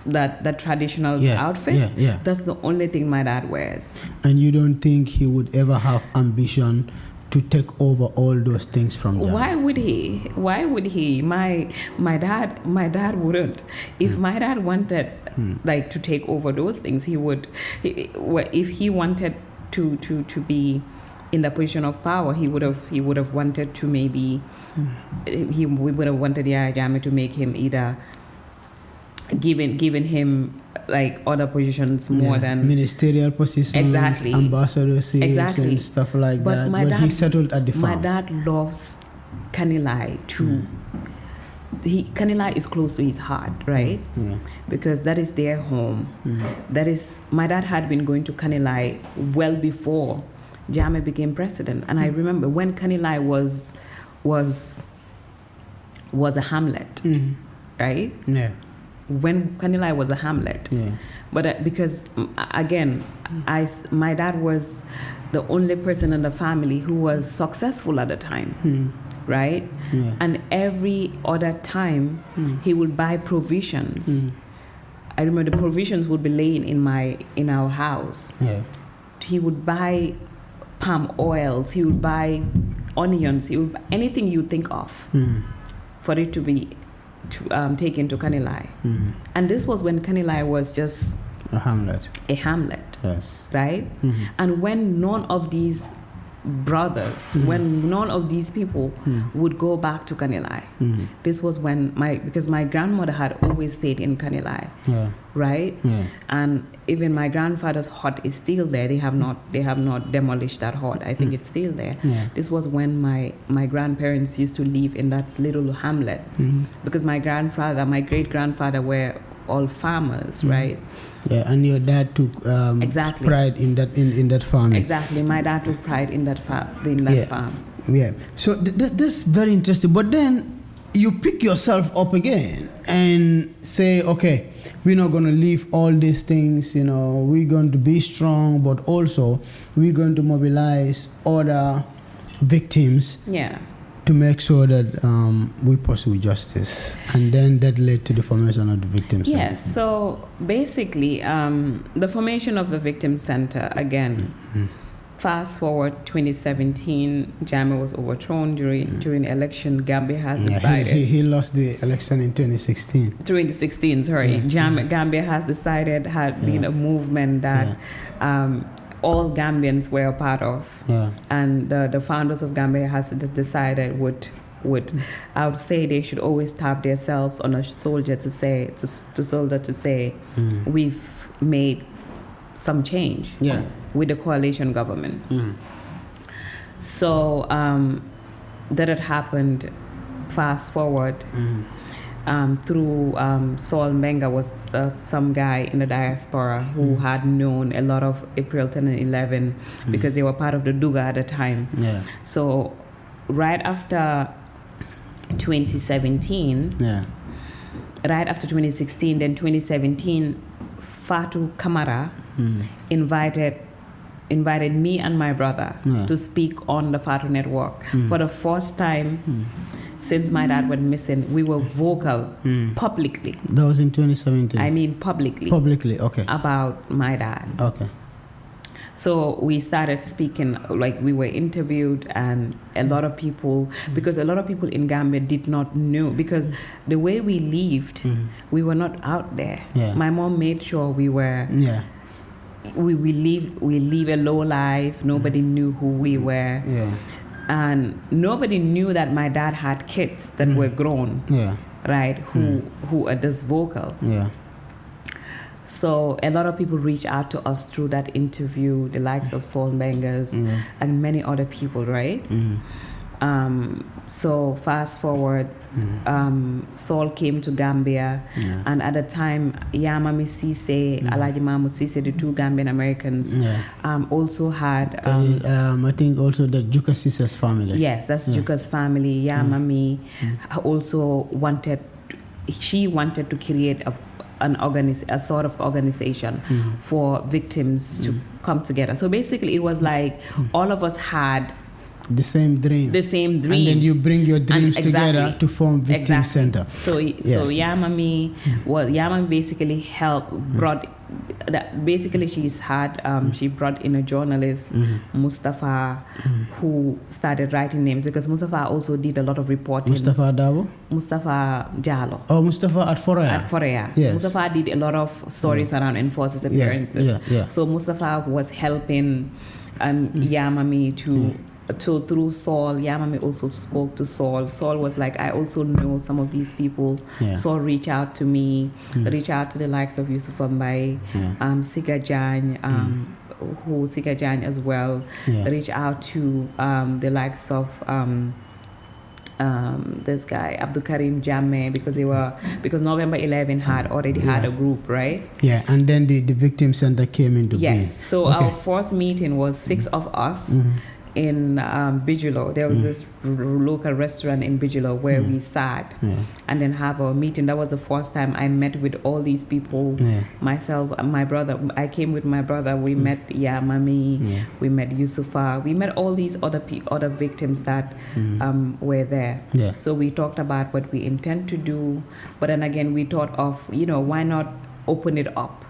that traditional outfit. Yeah. That's the only thing my dad wears. And you don't think he would ever have ambition to take over all those things from them? Why would he? My dad wouldn't. If my dad wanted like to take over those things, he would. If he wanted to be in the position of power, he would have wanted to maybe we would have wanted Yahya Jammeh to make him either given him like other positions more than ministerial positions, exactly, ambassadorships and stuff like but that. My But dad, he settled at the farm. My dad loves Canelai too. Canelai is close to his heart, right? Because that is their home. That is, my dad had been going to Canelai well before Jammeh became president, and I remember when Canelai was a hamlet, right? Yeah. When Canelai was a hamlet, but because again, my dad was the only person in the family who was successful at the time, right? Yeah. And every other time, he would buy provisions. I remember the provisions would be laying in our house. Yeah. He would buy palm oils. He would buy onions. He would buy anything you think of for it to be taken to Canelai. And this was when Canelai was just a hamlet. Yes. Right? And when none of these brothers, when none of these people would go back to Canelai, this was when because my grandmother had always stayed in Canelai, right? And even my grandfather's hut is still there. They have not demolished that hut. I think it's still there. This was when my grandparents used to live in that little hamlet, because my great grandfather were all farmers, right? Yeah, and your dad took exactly pride in that farming. Exactly, my dad took pride in that farm. Yeah. So that's very interesting. But then you pick yourself up again and say, okay, we're not going to leave all these things. We're going to be strong, but also we're going to mobilize other victims. Yeah. To make sure that we pursue justice. And then that led to the formation of the Victim Center. Yes, so basically, the formation of the Victim Center, again, fast forward 2017, Jammeh was overthrown during election. Gambia has decided... He lost the election in 2016. 2016, sorry. Gambia has decided, had been a movement that... all Gambians were a part of, and the founders of Gambia has decided would I would say they should always tap themselves on a soldier to say we've made some change with the coalition government. So that had happened. Fast forward. Through Saul Menga was some guy in the diaspora who had known a lot of April 10 and 11 because they were part of the Duga at the time. Yeah. So right after 2017, right after 2016, then 2017, Fatu Kamara invited me and my brother to speak on the Fatu Network. For the first time since my dad went missing, we were vocal publicly. That was in 2017? I mean publicly. Publicly, okay. About my dad. Okay. So we started speaking, like we were interviewed, and a lot of people, because a lot of people in Gambia did not know, because the way we lived, we were not out there. Yeah. My mom made sure we were... Yeah. We live a low life. Nobody knew who we were. Yeah. And nobody knew that my dad had kids that were grown, right? Who are this vocal. Yeah. So a lot of people reached out to us through that interview, the likes of Saul Mengas and many other people, right? So fast forward, Saul came to Gambia, and at the time, Yamami Sise, Alaji Mahmoud Sise, the two Gambian Americans, also had... I think also the Juka Sise's family. Yes, that's Juka's family. Yamami also wanted she wanted to create a sort of organization for victims to come together. So basically, it was like all of us had the same dream. And then you bring your dreams together to form Victim Center. So Yamami basically brought that. Basically, she brought in a journalist, Mustafa, who started writing names, because Mustafa also did a lot of reporting. Mustafa Dabo? Mustafa Jallo. Oh, Mustafa at Forea. At Forea. Yes. Mustafa did a lot of stories around enforced disappearances. So Mustafa was helping Yamami through Saul. Yamami also spoke to Saul. Saul was like, I also know some of these people. Saul reached out to me, reach out to the likes of Yusuf Mbai, Siga Jan, Siga Jan as well, reach out to the likes of this guy, Abdul Karim Jammeh, because November 11 had already had a group, right? Yeah, and then the Victim Center came into being. Yes, so our first meeting was 6 of us. In Bigelow. There was this local restaurant in Bigelow where we sat and then have a meeting. That was the first time I met with all these people. Myself, my brother. I came with my brother. We met Yamami. We met Yusufa. We met all these other victims that were there. So we talked about what we intend to do. But then again, we thought of, why not open it up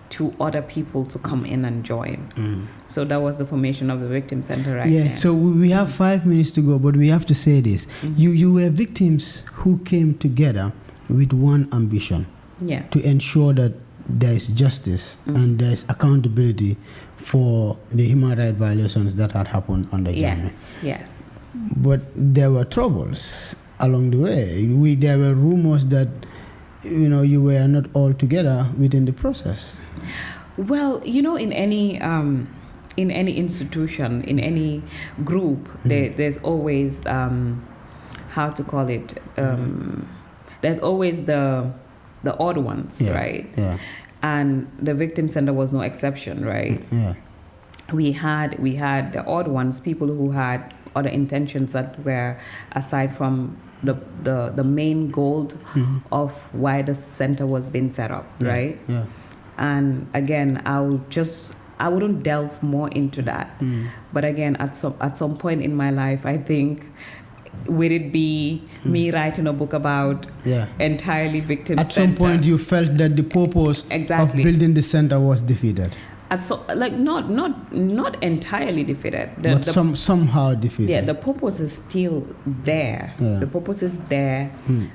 to other people to come in and join. So that was the formation of the Victim Center there. So we have 5 minutes to go, but we have to say this. You were victims who came together with one ambition, to ensure that there is justice and there is accountability for the human rights violations that had happened under Jammeh. Yes. But there were troubles along the way. There were rumors that you were not all together within the process. Well, in any institution, in any group, there's always how to call it. There's always the odd ones, right? And the Victim Center was no exception, right? We had the odd ones, people who had other intentions that were aside from the main goal of why the center was being set up, right? And again, I wouldn't delve more into that. But again, at some point in my life, I think, would it be me writing a book about entirely victim At center? some point, you felt that the purpose of building the center was defeated. Not entirely defeated, but somehow defeated. Yeah, the purpose is still there. The purpose is there,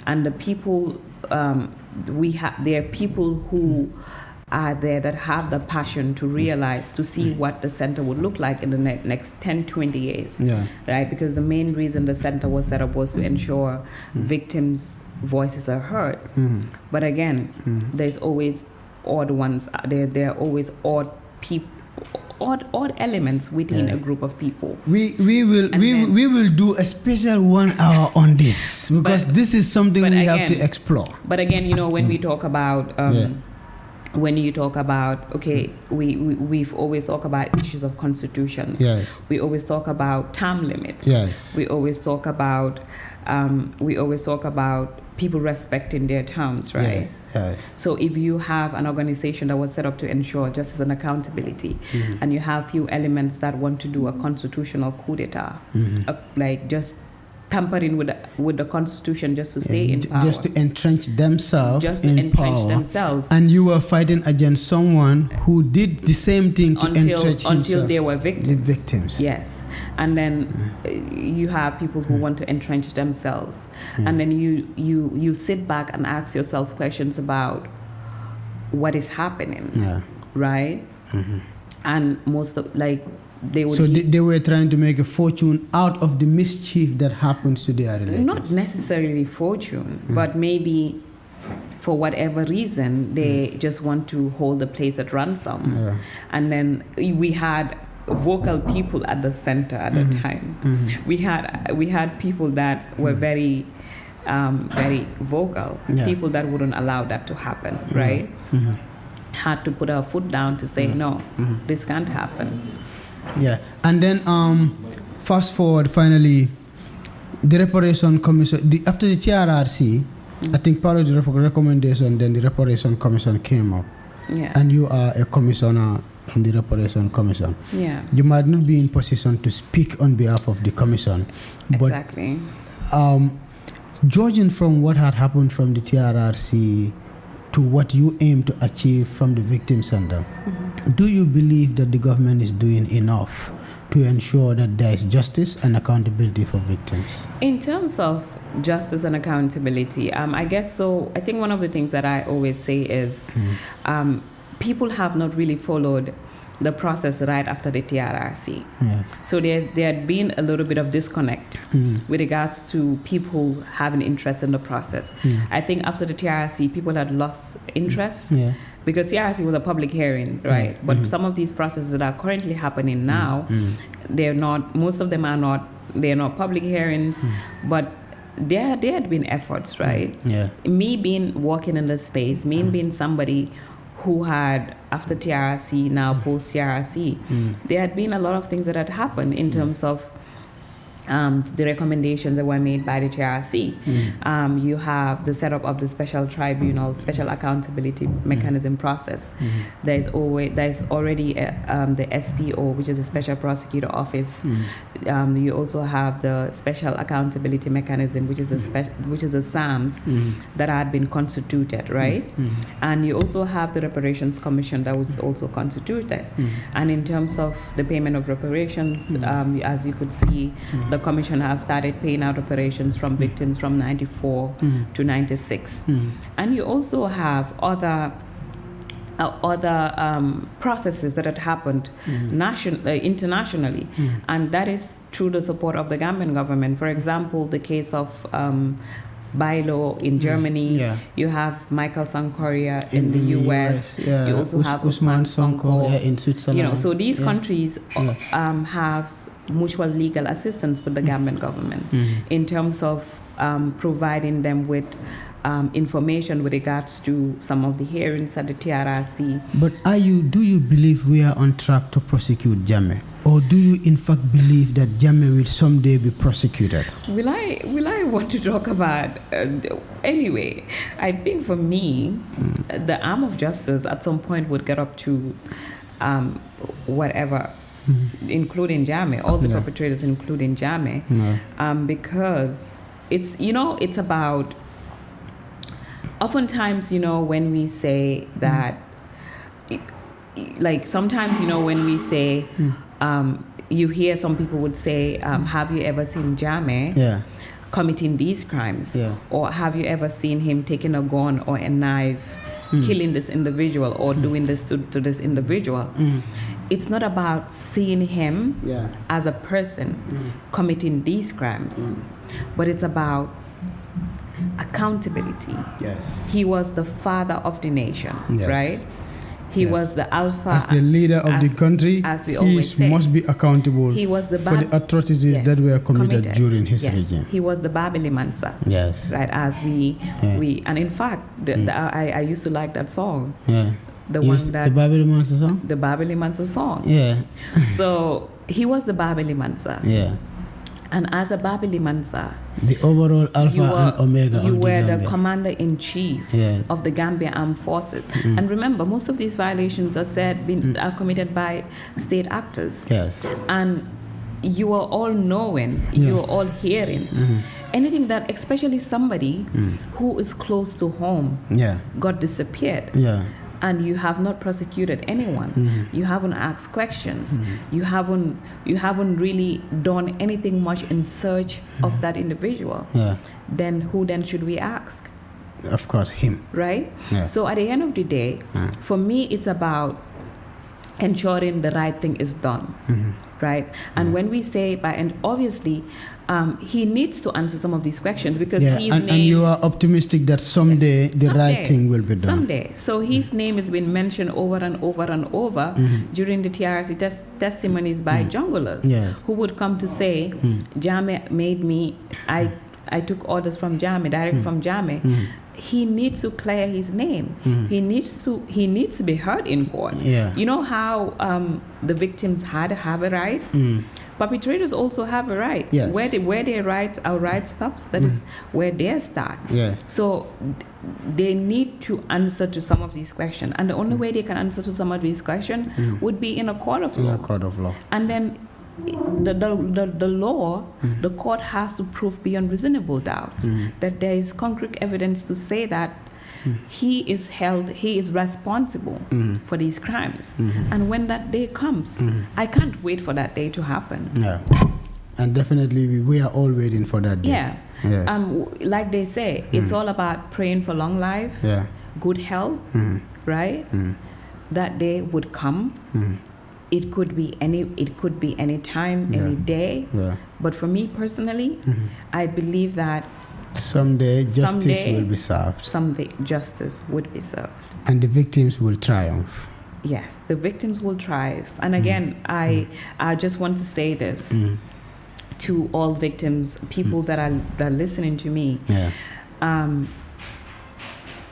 and the people there are people who are there that have the passion to realize, to see what the center would look like in the next 10, 20 years. Right? Because the main reason the center was set up was to ensure victims' voices are heard. But again, there's always odd ones. There are always odd people, odd elements within a group of people. We will do a special 1 hour on this, because this is something we have to explore. But again, when we talk about when you talk about, we've always talked about issues of constitutions. We always talk about term limits. We always talk about people respecting their terms, right? So if you have an organization that was set up to ensure justice and accountability, and you have few elements that want to do a constitutional coup d'etat, like just tampering with the constitution just to stay in power, just to entrench themselves in power. And you were fighting against someone who did the same thing to entrench until they were victims. Victims. Yes. And then you have people who want to entrench themselves, and then you sit back and ask yourself questions about what is happening, right? And most of they would. So they were trying to make a fortune out of the mischief that happens to their relatives. Not necessarily fortune, but maybe for whatever reason they just want to hold the place at ransom. And then we had vocal people at the center at the time. We had people that were very vocal, people that wouldn't allow that to happen, right? Had to put our foot down to say no, this can't happen. And then fast forward, finally the reparation commission after the TRRC, I think part of the recommendation, then the Reparation Commission came up. Yeah. And you are a commissioner in the Reparation Commission. Yeah. You might not be in position to speak on behalf of the commission. But, exactly. Judging from what had happened from the TRRC to what you aim to achieve from the Victim Center, do you believe that the government is doing enough to ensure that there is justice and accountability for victims? In terms of justice and accountability, I guess so. I think one of the things that I always say is people have not really followed the process right after the TRRC. Yeah. So there had been a little bit of disconnect with regards to people having interest in the process. I think after the TRRC, people had lost interest because TRRC was a public hearing, right? But some of these processes that are currently happening now, they're not, most of them are not, they're not public hearings, but there had been efforts, right? Yeah. Me working in this space, being somebody who had, after TRRC, now post-TRRC, there had been a lot of things that had happened in terms of the recommendations that were made by the TRRC. You have the setup of the special tribunal, special accountability mechanism process. There's already the SPO, which is the Special Prosecutor Office. You also have the Special Accountability Mechanism, which is the SAMS that had been constituted, right? And you also have the Reparations Commission that was also constituted. And in terms of the payment of reparations, as you could see, the commission have started paying out reparations from victims from 94 to 96. And you also have other processes that had happened internationally, and that is through the support of the Gambian government. For example, the case of Bailo in Germany. You have Michael Sankoria in the US. You also have Usman Sonko in Switzerland. So these countries have mutual legal assistance with the Gambian government in terms of providing them with information with regards to some of the hearings at the TRRC. But do you believe we are on track to prosecute Jammeh? Or do you in fact believe that Jammeh will someday be prosecuted? Will I want to talk about anyway? I think for me, the arm of justice at some point would get up to whatever, including Jammeh, all the perpetrators, including Jammeh, because it's about. Oftentimes, when we say that, like sometimes, when we say, you hear some people would say, have you ever seen Jammeh committing these crimes? Or have you ever seen him taking a gun or a knife, killing this individual or doing this to this individual? It's not about seeing him as a person committing these crimes, but it's about accountability. He was the father of the nation, right? He was the alpha. As the leader of the country, as we always say, must be accountable he was the for the atrocities that were committed during his regime. He was the Babili Mansa. Right, as we and in fact, I used to like that song. The Babili Mansa song? The Babili Mansa song. So he was the Babili Mansa. And as a Babili Mansa, the overall alpha and omega, you were the commander-in-chief of the Gambia Armed Forces. And remember, most of these violations are committed by state actors. And you are all knowing, you are all hearing. Anything that, especially somebody who is close to home, got disappeared. And you have not prosecuted anyone. You haven't asked questions. You haven't really done anything much in search of that individual. Then who then should we ask? Of course, him. Right? So at the end of the day, for me, it's about ensuring the right thing is done. Right? And when we say and obviously, he needs to answer some of these questions because and you are optimistic that someday the right thing will be done. Someday. So his name has been mentioned over and over and over during the TRRC testimonies by junglers who would come to say, Jammeh made me, I took orders from Jammeh, direct from Jammeh. He needs to clear his name. He needs to be heard in court. You know how the victims had to have a right perpetrators also have a right. Yes. Where their right, our right stops, that is where they start. Yes. So they need to answer to some of these questions, and the only way they can answer to some of these questions would be in a court of law. In a court of law. And then the law, the court has to prove beyond reasonable doubts that there is concrete evidence to say that he is responsible for these crimes. And when that day comes, I can't wait for that day to happen. Yeah. And definitely we are all waiting for that day. Yeah. Yes. Like they say, it's all about praying for long life, good health, right? That day would come. It could be any time, any day. Yeah. But for me personally, I believe that someday justice will be served. Someday justice would be served. And the victims will triumph. Yes, the victims will triumph. And again, I just want to say this to all victims, people that are listening to me. Yeah.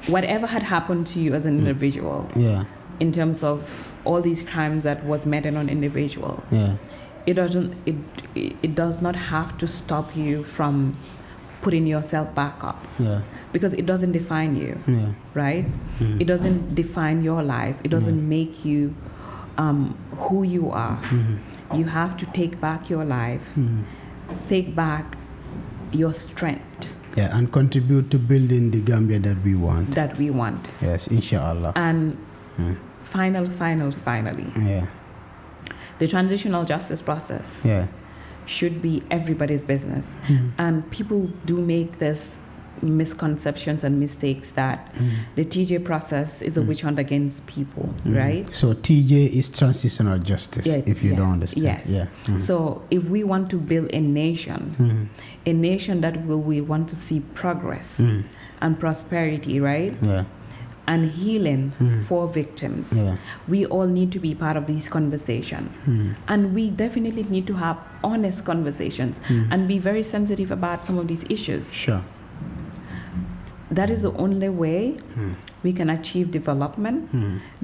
Whatever had happened to you as an individual, in terms of all these crimes that was made on an individual, it does not have to stop you from putting yourself back up, because it doesn't define you, right? It doesn't define your life. It doesn't make you who you are. You have to take back your life, take back your strength, and contribute to building the Gambia that we want. Yes, inshallah. And finally, the transitional justice process should be everybody's business. And people do make this misconceptions and mistakes that the TJ process is a witch hunt against people, right? So TJ is transitional justice, if you don't understand. Yes. So if we want to build a nation that we want to see progress and prosperity, right? And healing for victims. We all need to be part of these conversations. And we definitely need to have honest conversations and be very sensitive about some of these issues. Sure. That is the only way we can achieve development.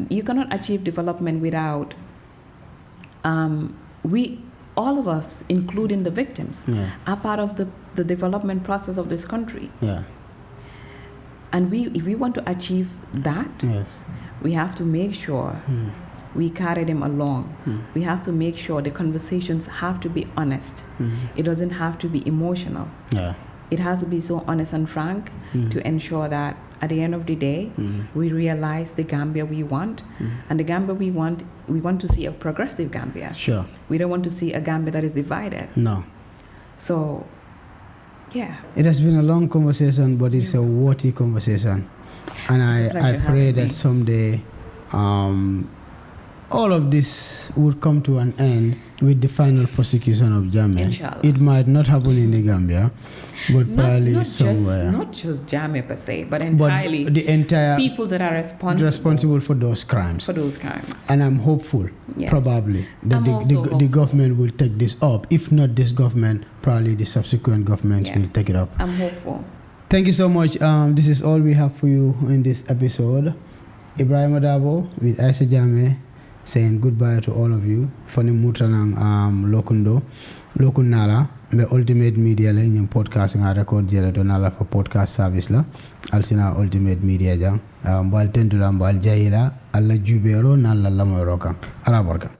You cannot achieve development without all of us, including the victims, are part of the development process of this country. And if we want to achieve that, we have to make sure we carry them along. We have to make sure the conversations have to be honest. It doesn't have to be emotional. It has to be so honest and frank to ensure that at the end of the day, we realize the Gambia we want. And the Gambia we want to see a progressive Gambia. Sure. We don't want to see a Gambia that is divided. No. So, it has been a long conversation, but it's a worthy conversation. And I pray that someday all of this would come to an end with the final prosecution of Jammeh. Inshallah. It might not happen in the Gambia, but probably somewhere. Not just Jammeh per se, but entirely the entire people that are responsible for those crimes. And I'm hopeful, probably, that the government will take this up. If not this government, probably the subsequent governments will take it up. I'm hopeful. Thank you so much. This is all we have for you in this episode. Ibrahim Adabo with Aisah Jammeh saying goodbye to all of you. Fani Mutranang Lokunala, the Ultimate Media la in podcasting a record jela to nala for podcast service la. Alsina Ultimate Media jang. Mbal tendula mbal jaila alla jubero nala lamoy roka. Ala barka.